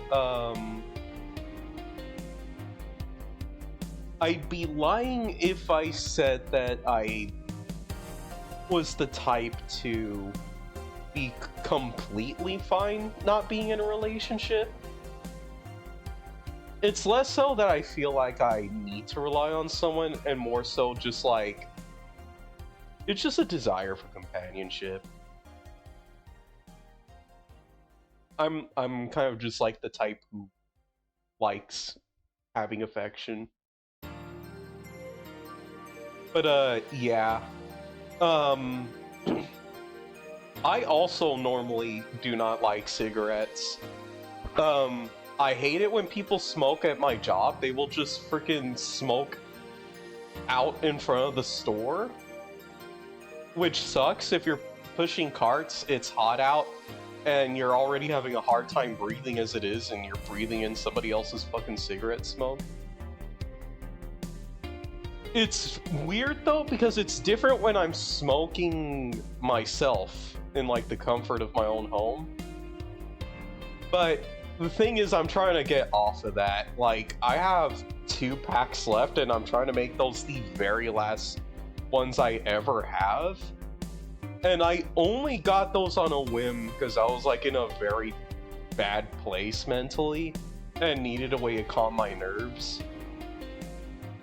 I'd be lying if I said that I was the type to be completely fine not being in a relationship. It's less so that I feel like I need to rely on someone, and more so just like, it's just a desire for companionship. I'm kind of just like the type who likes having affection. But yeah. I also normally do not like cigarettes. I hate it when people smoke at my job. They will just freaking smoke out in front of the store. Which sucks. If you're pushing carts, it's hot out, and you're already having a hard time breathing as it is, and you're breathing in somebody else's fucking cigarette smoke. It's weird though, because it's different when I'm smoking myself in like the comfort of my own home. But the thing is, I'm trying to get off of that. Like, I have 2 packs left, and I'm trying to make those the very last ones I ever have. And I only got those on a whim because I was like in a very bad place mentally and needed a way to calm my nerves.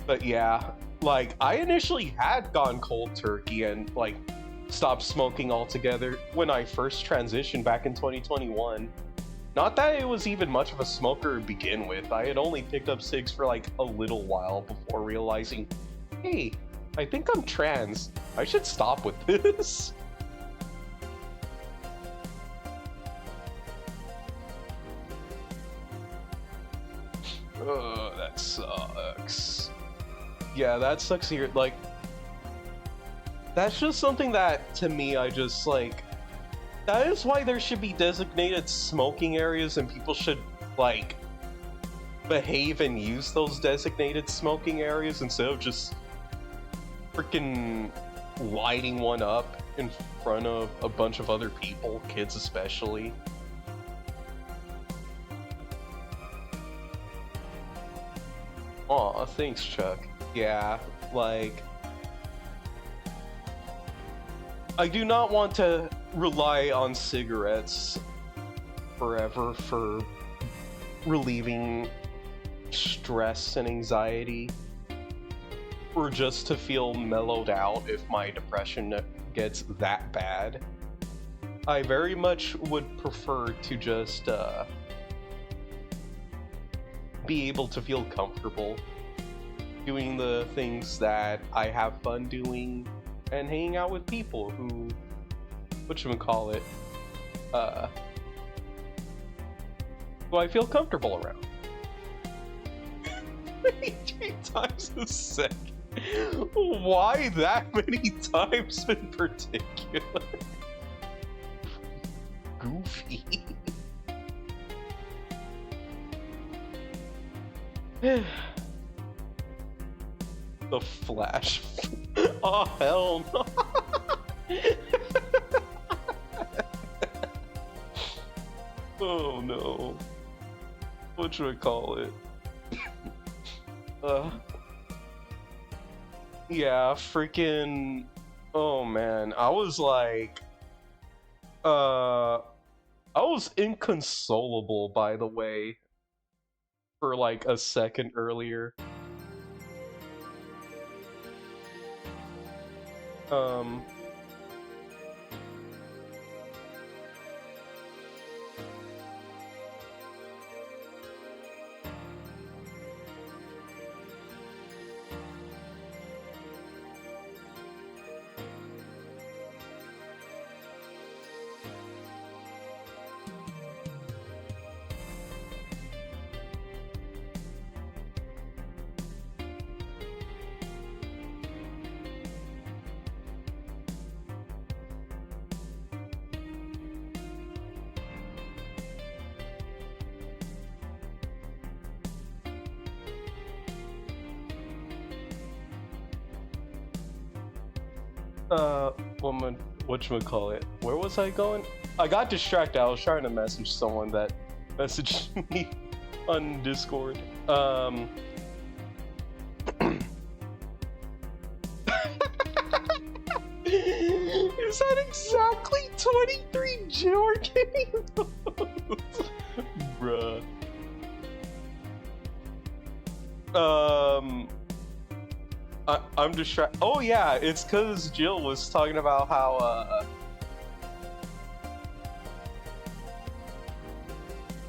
But yeah, like, I initially had gone cold turkey and like stopped smoking altogether when I first transitioned back in 2021. Not that it was even much of a smoker to begin with. I had only picked up cigs for like a little while before realizing, hey, I think I'm trans. I should stop with this. Oh, that sucks. Yeah, that sucks here. Like, that's just something that, to me, I just, like... That is why there should be designated smoking areas, and people should, like, behave and use those designated smoking areas instead of just freaking lighting one up in front of a bunch of other people, kids especially. Aw, thanks, Chuck. Yeah, like, I do not want to rely on cigarettes forever for relieving stress and anxiety, or just to feel mellowed out if my depression gets that bad. I very much would prefer to just be able to feel comfortable doing the things that I have fun doing and hanging out with people who, whatchamacallit, who I feel comfortable around. 3 times a second. Why that many times in particular? Goofy. The Flash. Oh, hell no. Oh no. What should I call it? Yeah, freaking. Oh man, I was like. I was inconsolable, by the way, for like a second earlier. Whatchamacallit? Where was I going? I got distracted. I was trying to message someone that messaged me on Discord. Is that exactly 23 Jordan? Bruh. I'm distracted. Oh yeah, it's because Jill was talking about how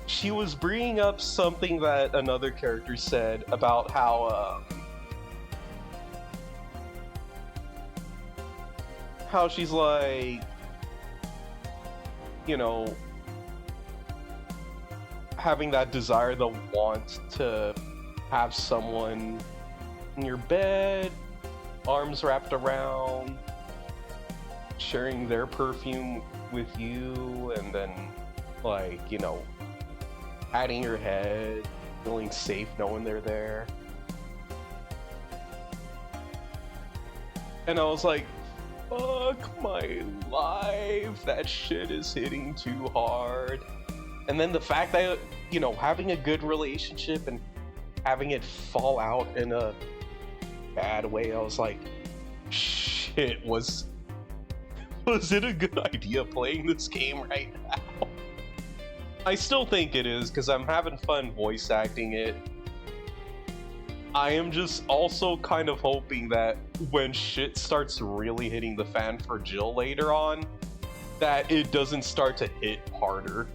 she was bringing up something that another character said about how she's like, you know, having that desire, the want to have someone in your bed, arms wrapped around, sharing their perfume with you, and then, like, you know, patting your head, feeling safe knowing they're there. And I was like, fuck my life, that shit is hitting too hard. And then the fact that, you know, having a good relationship and having it fall out in a bad way, I was like, shit, was it a good idea playing this game right now? I still think it is, because I'm having fun voice acting it. I am just also kind of hoping that when shit starts really hitting the fan for Jill later on, that it doesn't start to hit harder.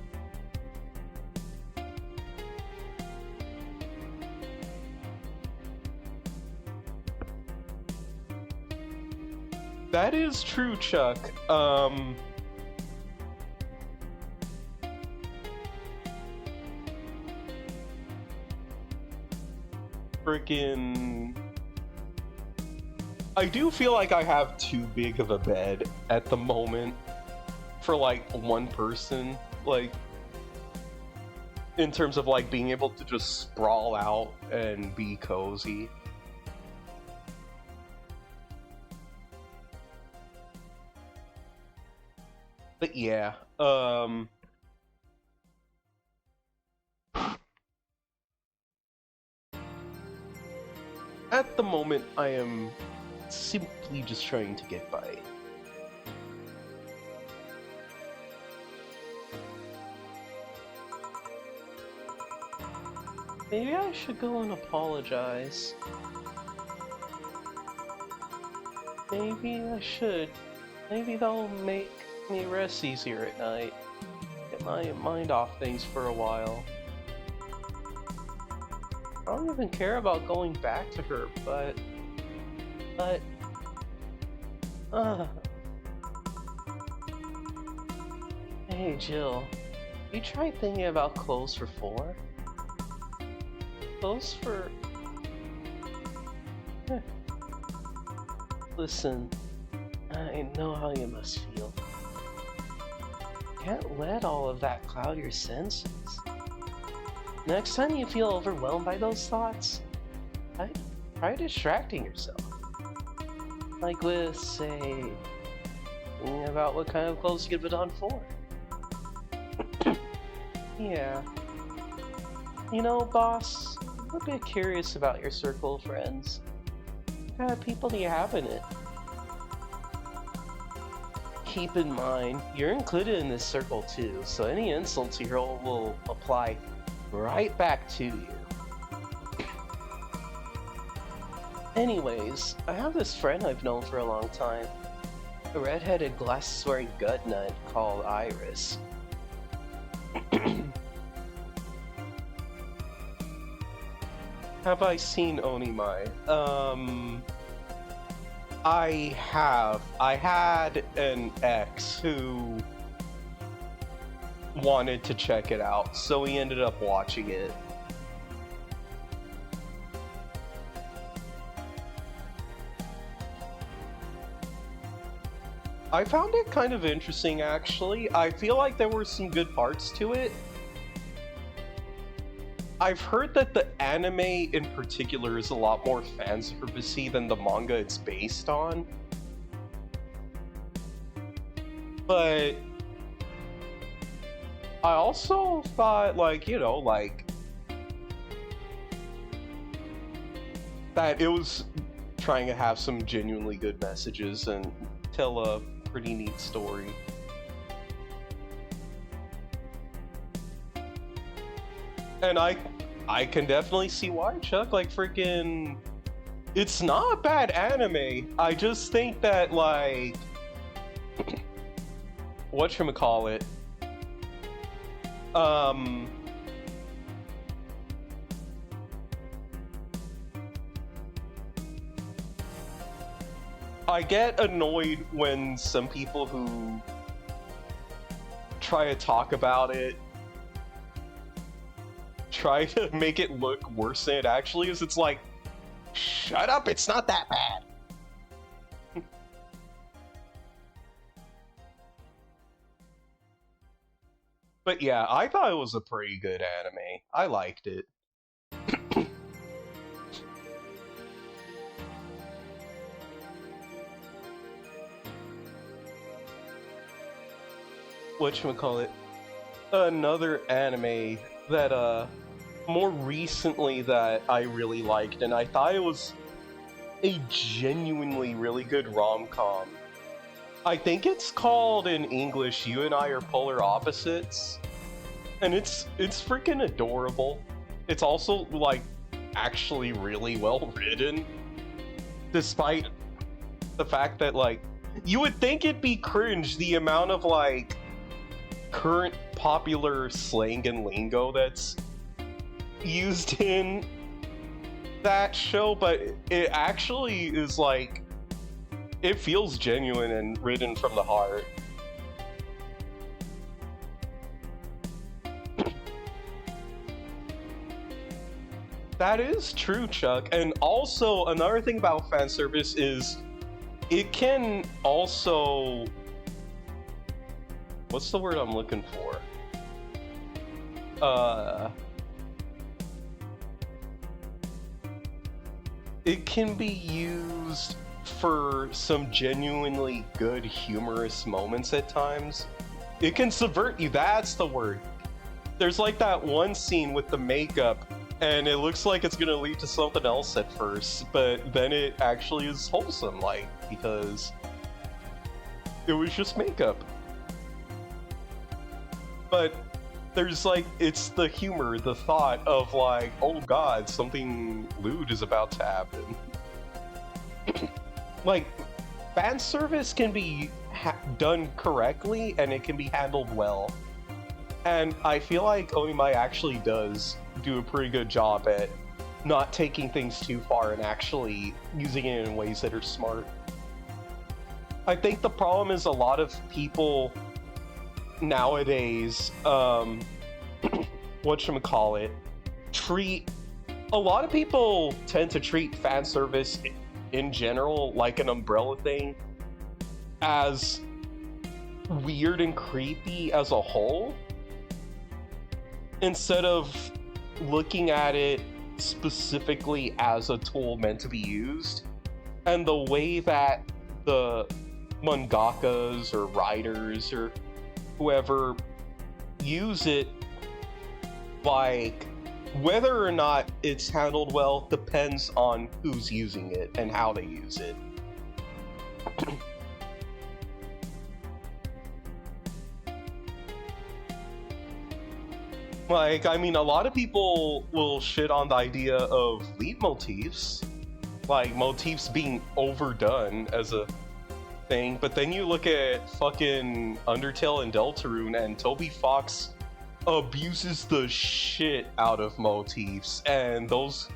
That is true, Chuck. Freaking... I do feel like I have too big of a bed at the moment for, like, one person. Like, in terms of like being able to just sprawl out and be cozy. But yeah, at the moment I am simply just trying to get by. Maybe I should go and apologize. Maybe I should. Maybe that'll make me rest easier at night. Get my mind off things for a while. I don't even care about going back to her, but... Hey Jill, you tried thinking about clothes for 4? Clothes for... Listen, I know how you must feel. Can't let all of that cloud your senses. Next time you feel overwhelmed by those thoughts, try distracting yourself. Like with, say, thinking about what kind of clothes you could put on for. Yeah. You know, boss, I'm a bit curious about your circle of friends. What kind of people do you have in it? Keep in mind, you're included in this circle too, so any insults you hurl will apply right back to you. Anyways, I have this friend I've known for a long time. A red-headed, glasses-wearing gut nut called Iris. Have I seen Onimai? I have. I had an ex who wanted to check it out, so we ended up watching it. I found it kind of interesting, actually. I feel like there were some good parts to it. I've heard that the anime in particular is a lot more fanservice-y than the manga it's based on. But I also thought, like, you know, like, that it was trying to have some genuinely good messages and tell a pretty neat story. And I can definitely see why, Chuck. Like, freaking... It's not a bad anime. I just think that, like... whatchamacallit? I get annoyed when some people who try to talk about it try to make it look worse than it actually is. It's like, shut up, it's not that bad. But yeah, I thought it was a pretty good anime. I liked it. Whatchamacallit? Another anime that, more recently that I really liked, and I thought it was a genuinely really good rom-com. I think it's called in English, You and I Are Polar Opposites, and it's freaking adorable. It's also, like, actually really well written, despite the fact that, like, you would think it'd be cringe, the amount of, like, current popular slang and lingo that's used in that show, but it actually is, like, it feels genuine and written from the heart. That is true, Chuck. And also, another thing about fan service is it can also... What's the word I'm looking for? it can be used for some genuinely good humorous moments at times. It can subvert you, that's the word. There's like that one scene with the makeup, and it looks like it's gonna lead to something else at first, but then it actually is wholesome, like, because it was just makeup. But there's like, it's the humor, the thought of like, oh god, something lewd is about to happen. Like, fan service can be done correctly, and it can be handled well. And I feel like Onimai actually does do a pretty good job at not taking things too far and actually using it in ways that are smart. I think the problem is a lot of people nowadays, whatchamacallit, a lot of people tend to treat fan service in general, like an umbrella thing, as weird and creepy as a whole, instead of looking at it specifically as a tool meant to be used. And the way that the mangakas or writers or whoever use it, like, whether or not it's handled well depends on who's using it and how they use it. Like, I mean, a lot of people will shit on the idea of leitmotifs, like motifs being overdone as a thing, but then you look at fucking Undertale and Deltarune, and Toby Fox abuses the shit out of motifs, and those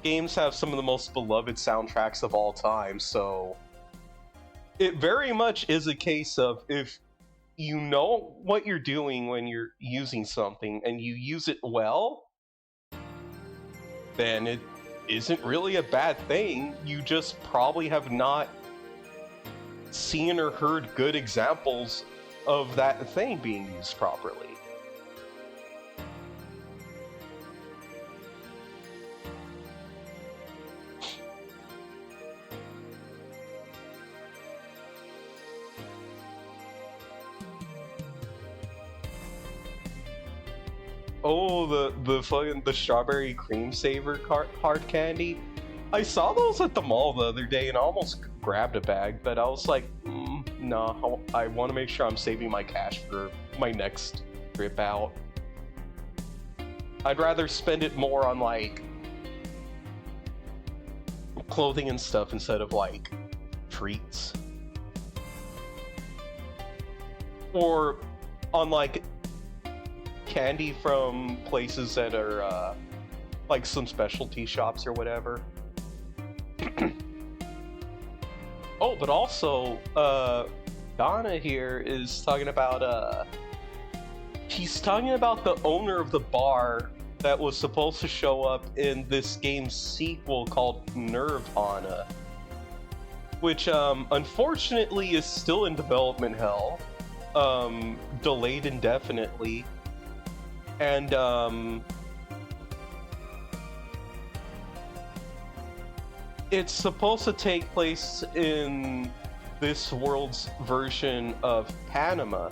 games have some of the most beloved soundtracks of all time, so it very much is a case of, if you know what you're doing when you're using something and you use it well, then it isn't really a bad thing. You just probably have not seen or heard good examples of that thing being used properly. Oh, the strawberry cream saver hard candy. I saw those at the mall the other day and I almost grabbed a bag, but I was like, no, I want to make sure I'm saving my cash for my next trip out. I'd rather spend it more on like clothing and stuff instead of like treats. Or on like candy from places that are like some specialty shops or whatever. Oh, but also Donna here is talking about he's talking about the owner of the bar that was supposed to show up in this game's sequel called Nirvana, which unfortunately is still in development hell, delayed indefinitely. And it's supposed to take place in this world's version of Panama.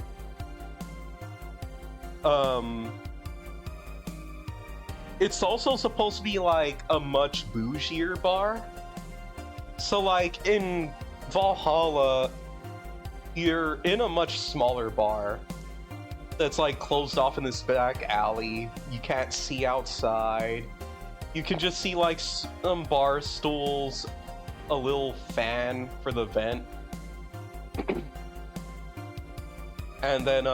It's also supposed to be like a much bougier bar. So like in Valhalla, you're in a much smaller bar that's like closed off in this back alley. You can't see outside. You can just see like some bar stools, a little fan for the vent. And then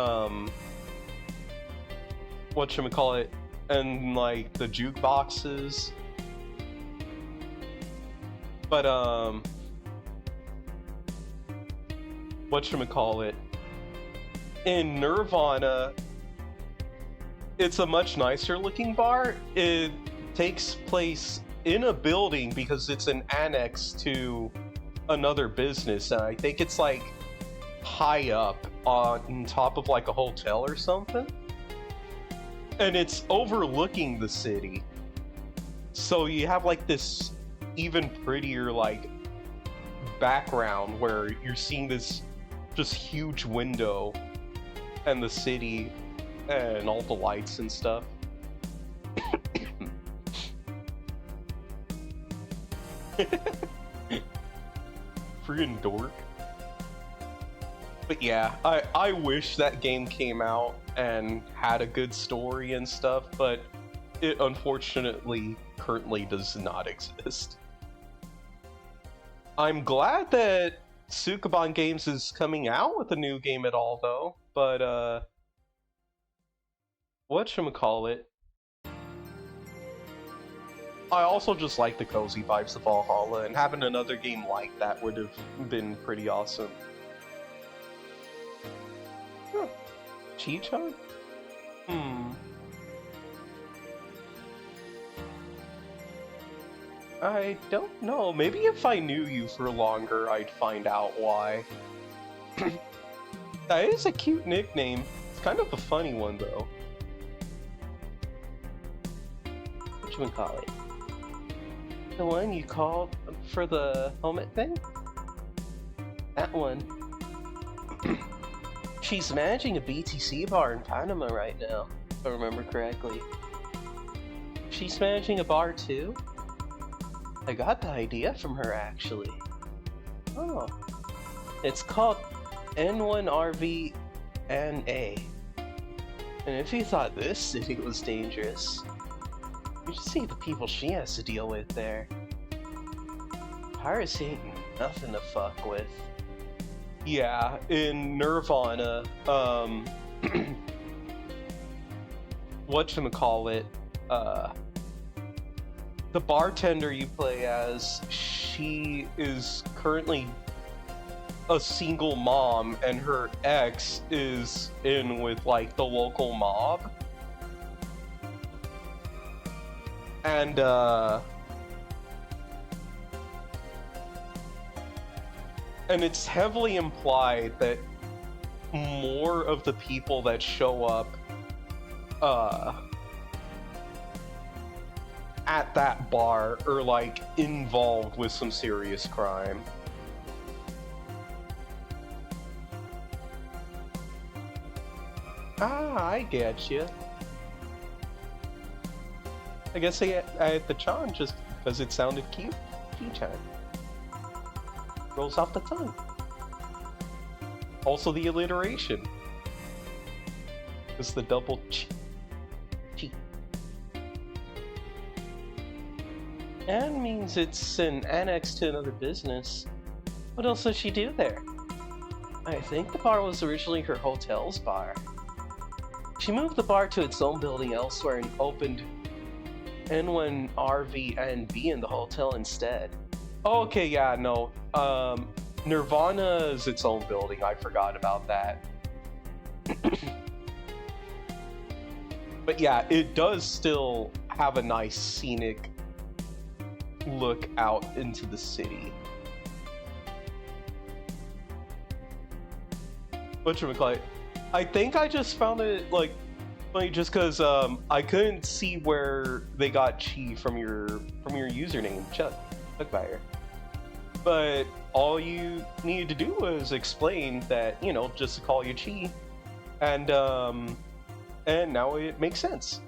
whatchamacallit, and like the jukeboxes. But whatchamacallit, in Nirvana, it's a much nicer looking bar. It takes place in a building because it's an annex to another business, and I think it's like high up on top of like a hotel or something. and it's overlooking the city. So you have like this even prettier like background where you're seeing this just huge window and the city and all the lights and stuff. Friggin' dork. But yeah, I wish that game came out and had a good story and stuff, but it unfortunately currently does not exist. I'm glad that Sukeban Games is coming out with a new game at all, though. But whatchamacallit? I also just like the cozy vibes of Valhalla, and having another game like that would have been pretty awesome. Huh. Chi-chan? I don't know. Maybe if I knew you for longer, I'd find out why. That is a cute nickname. It's kind of a funny one, though. Whatchamacallit? The one you called for the helmet thing? That one. She's managing a BTC bar in Panama right now, if I remember correctly. She's managing a bar too? I got the idea from her, actually. Oh. It's called N1RVNA. And if you thought this city was dangerous, you should see the people she has to deal with there. Piracy ain't nothing to fuck with. Yeah, in Nirvana, whatchamacallit, the bartender you play as, she is currently a single mom, and her ex is in with, like, the local mob. And, and it's heavily implied that more of the people that show up, at that bar are, like, involved with some serious crime. Ah, I get you. I guess I had the Chan just because it sounded cute. Chi-chan. Rolls off the tongue. Also the alliteration. It's the double chi. And means it's an annex to another business. What else does she do there? I think the bar was originally her hotel's bar. She moved the bar to its own building elsewhere and opened N1RVNB in the hotel instead. Oh, okay, yeah, no. Nirvana is its own building. I forgot about that. But yeah, it does still have a nice scenic look out into the city. Whatchamacallit? I think I just found it, like, funny just because I couldn't see where they got Chi from your username, Chuckfire. But all you needed to do was explain that, you know, just to call you Chi, and now it makes sense.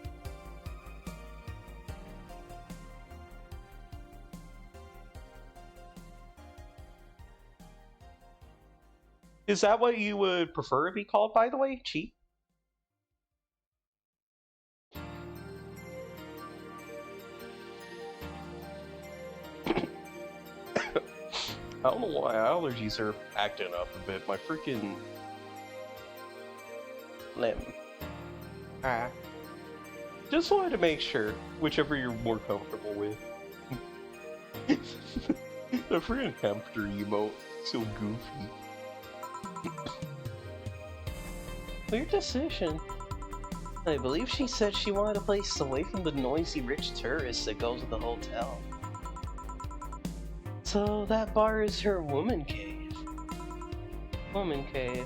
Is that what you would prefer to be called, by the way? Chi? I don't know why allergies are acting up a bit. My freaking limb. Just wanted to make sure, whichever you're more comfortable with. The freaking hamster emote, so goofy. Weird decision. I believe she said she wanted a place away from the noisy rich tourists that go to the hotel. So that bar is her woman cave. Woman cave.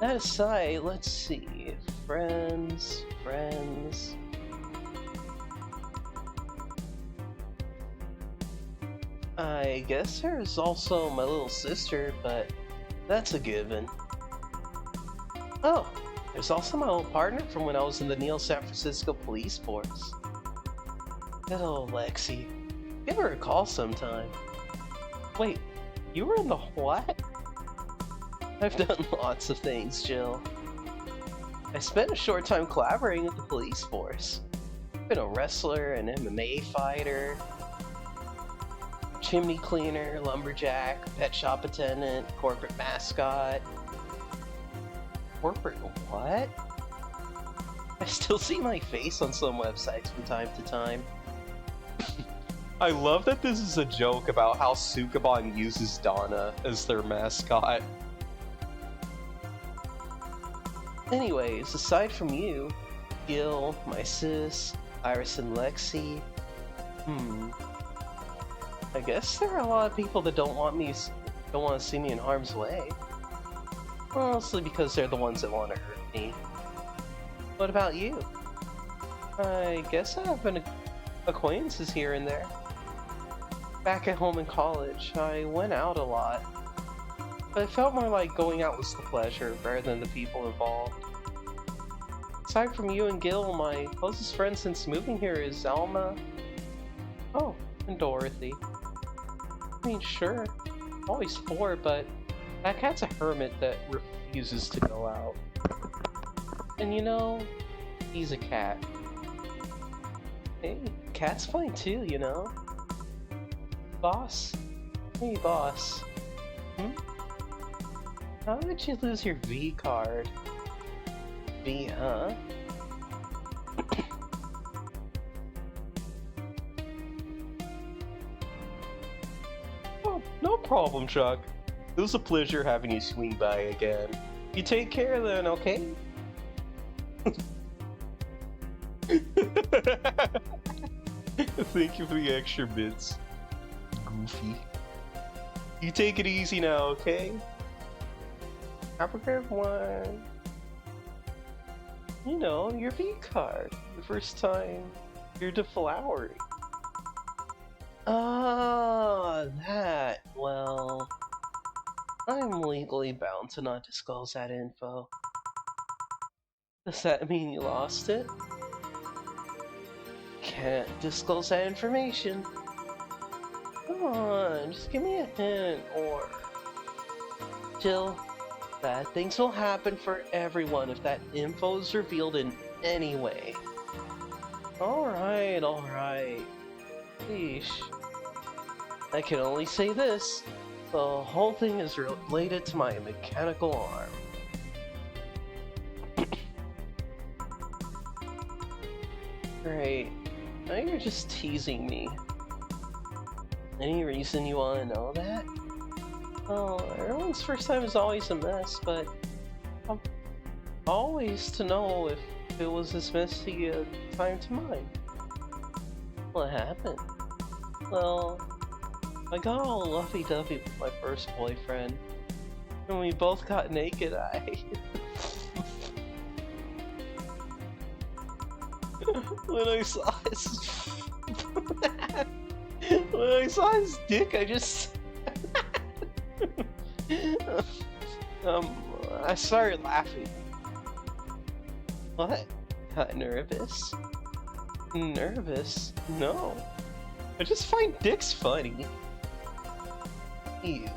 That aside, let's see. friends, friends. I guess there's also my little sister, but that's a given. Oh, there's also my old partner from when I was in the Neo San Francisco Police Force. Good old Lexi. Give her a call sometime. Wait, you were in the what? I've done lots of things, Jill. I spent a short time collaborating with the police force. I've been a wrestler, an MMA fighter, chimney cleaner, lumberjack, pet shop attendant, corporate mascot. Corporate what? I still see my face on some websites from time to time. I love that this is a joke about how Sukeban uses Donna as their mascot. Anyways, aside from you, Gil, my sis, Iris and Lexi, I guess there are a lot of people that don't want to see me in harm's way. Mostly because they're the ones that want to hurt me. What about you? I guess I have been acquaintances here and there. Back at home in college, I went out a lot. But it felt more like going out was the pleasure rather than the people involved. Aside from you and Gil, my closest friend since moving here is Alma. Oh, and Dorothy. I mean, sure, always four, but that cat's a hermit that refuses to go out. And you know, he's a cat. Hey, cat's fine too, you know? Boss? Hey, boss. How did you lose your V card? V, huh? Oh, no problem, Chuck. It was a pleasure having you swing by again. You take care then, okay? Thank you for the extra bits, Goofy. You take it easy now, okay? Have a good one. You know, your V card. The first time you're deflowering. Oh, that. Well, I'm legally bound to not disclose that info. Does that mean you lost it? Can't disclose that information. Come on, just give me a hint, or... Jill, bad things will happen for everyone if that info is revealed in any way. Alright, alright. Sheesh. I can only say this. The whole thing is related to my mechanical arm. Great. Now you're just teasing me. Any reason you want to know that? Well, everyone's first time is always a mess, but I'm always to know if it was as messy a time to mine. What happened? Well, I got all lovey-dovey with my first boyfriend, and we both got naked eye. When I saw his dick, I just I started laughing. What? Got nervous? Nervous? No. I just find dicks funny. Ew.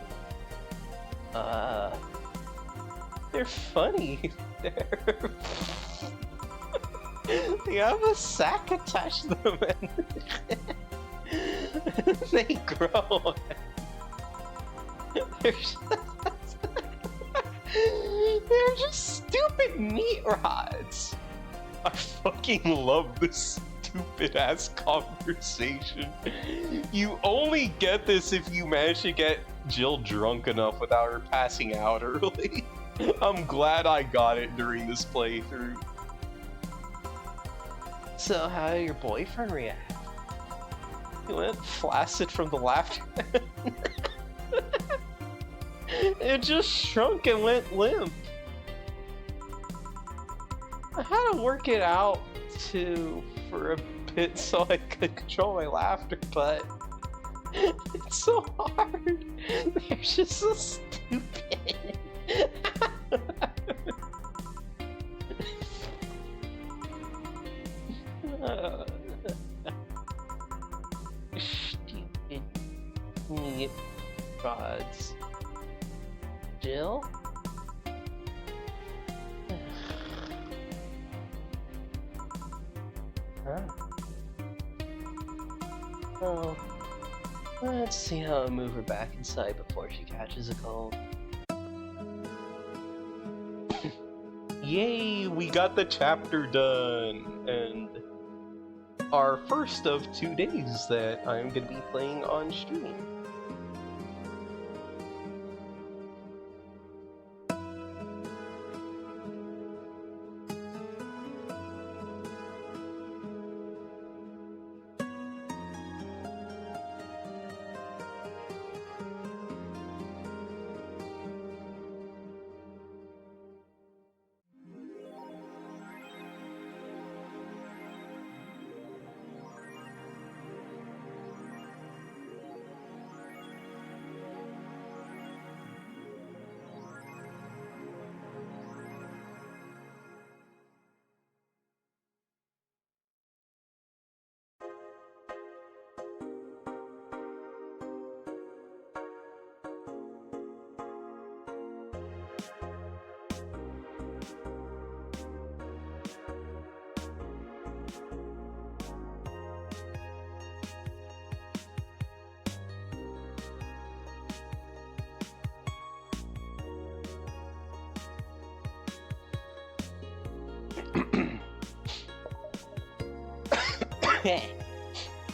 They're funny. They have a sack attached to them and they grow. They're just stupid meat rods. I fucking love this stupid ass conversation. You only get this if you manage to get Jill drunk enough without her passing out early. I'm glad I got it during this playthrough. So how did your boyfriend react? He went flaccid from the laughter. It just shrunk and went limp. I had to work it out for a bit so I could control my laughter, but it's so hard. They're just so stupid. Stupid meat rods. Jill? Huh? Oh, let's see how I move her back inside before she catches a cold. Yay, we got the chapter done! And our first of 2 days that I'm gonna be playing on stream.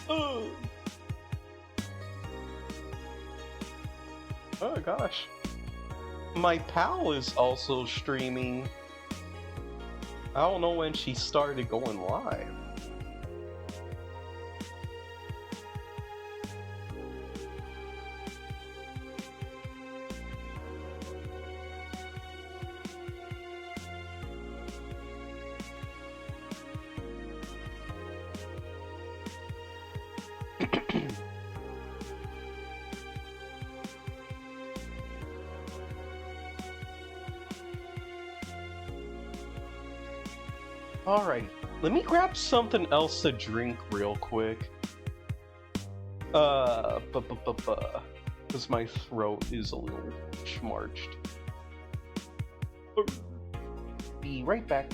Oh. Oh gosh. My pal is also streaming. I don't know when she started going live. Alright, let me grab something else to drink real quick. Because my throat is a little schmarched. Be right back.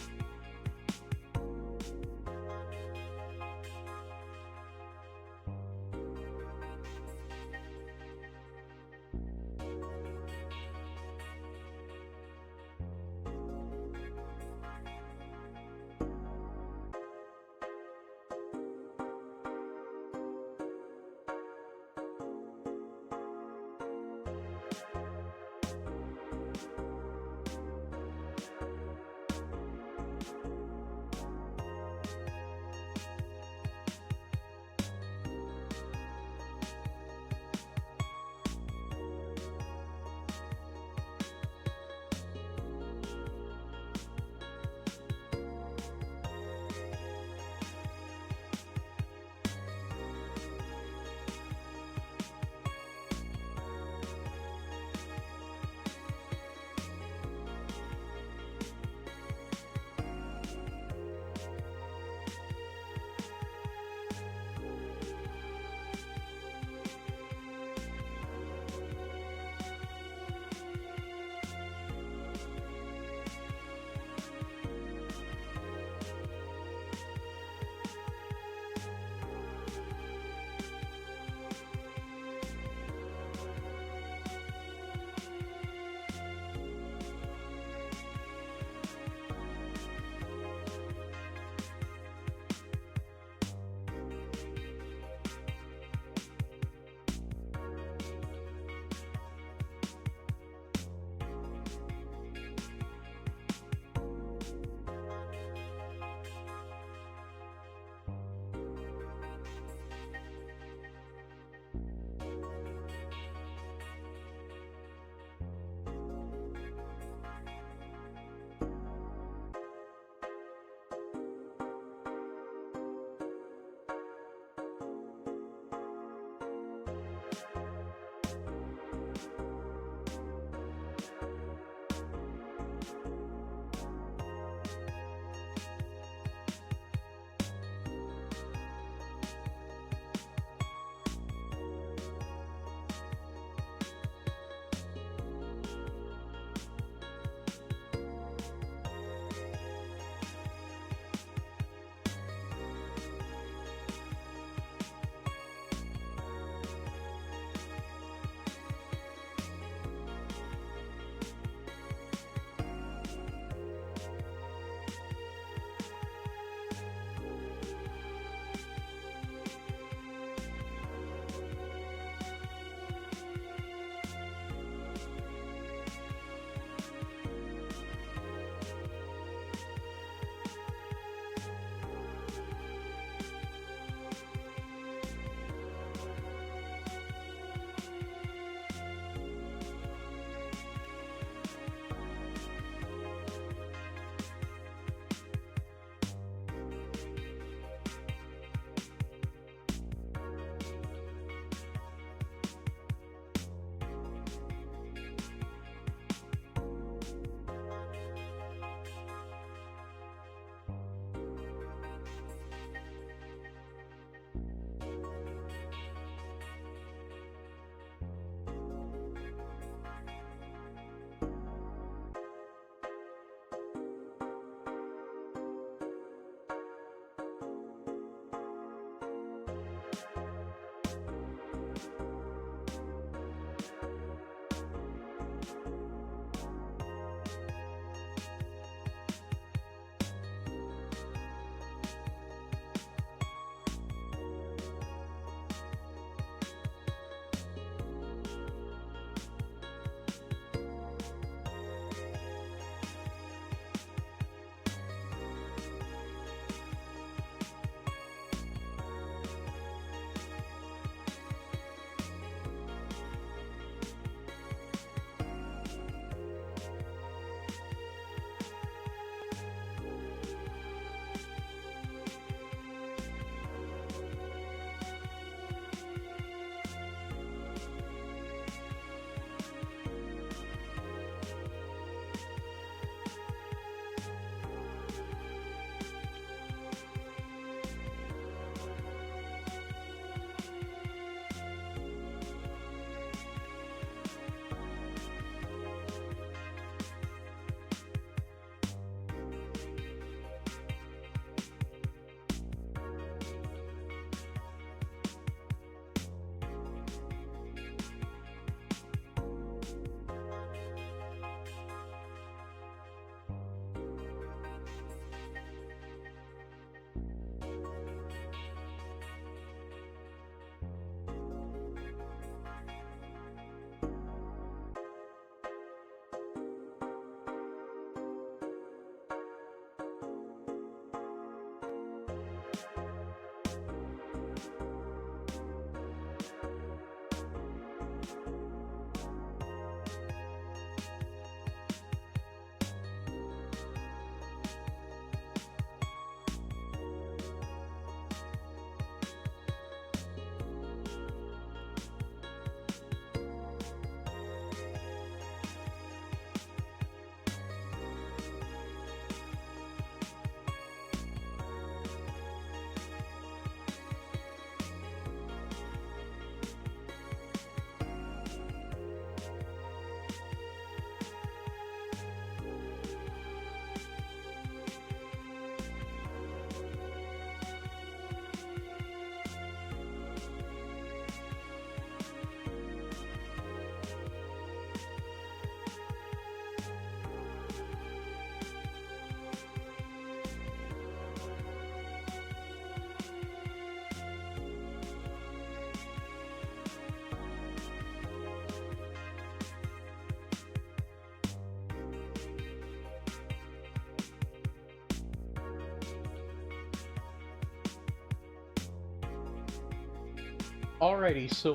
Alrighty, so,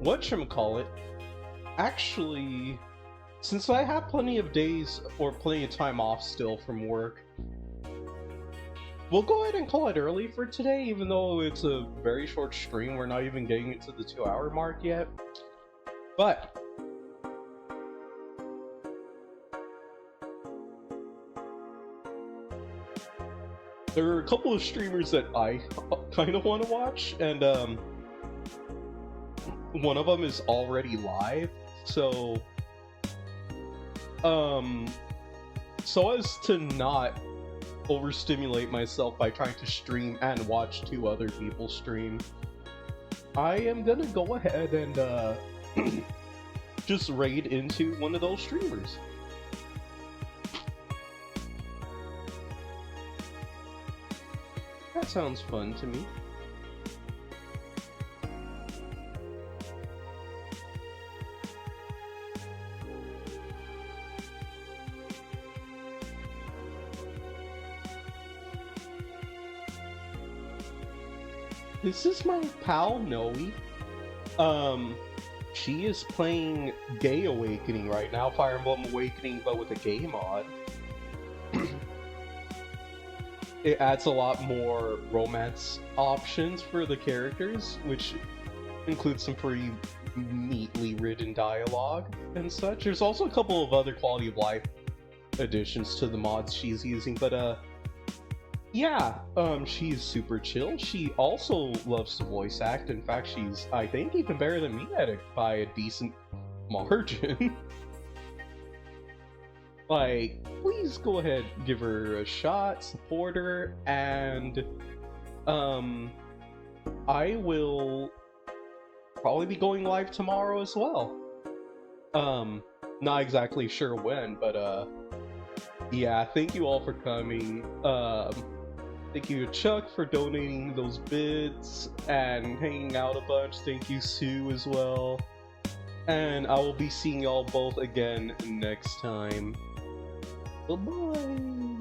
whatchamacallit, actually, since I have plenty of days, or plenty of time off still from work, we'll go ahead and call it early for today, even though it's a very short stream. We're not even getting into the 2-hour mark yet. But there are a couple of streamers that I kind of want to watch, and one of them is already live, so so as to not overstimulate myself by trying to stream and watch 2 other people stream, I am gonna go ahead and just raid into one of those streamers. That sounds fun to me. This is my pal Noe. She is playing Gay Awakening right now, Fire Emblem Awakening, but with a gay mod. It adds a lot more romance options for the characters, which includes some pretty neatly written dialogue and such. There's also a couple of other quality of life additions to the mods she's using, but yeah, she's super chill. She also loves to voice act. In fact, she's, I think, even better than me at it by a decent margin. Like, please go ahead, give her a shot, support her, and I will probably be going live tomorrow as well. Not exactly sure when, but yeah, thank you all for coming. Thank you to Chuck for donating those bits and hanging out a bunch. Thank you, Sue, as well. And I will be seeing y'all both again next time. Bye-bye!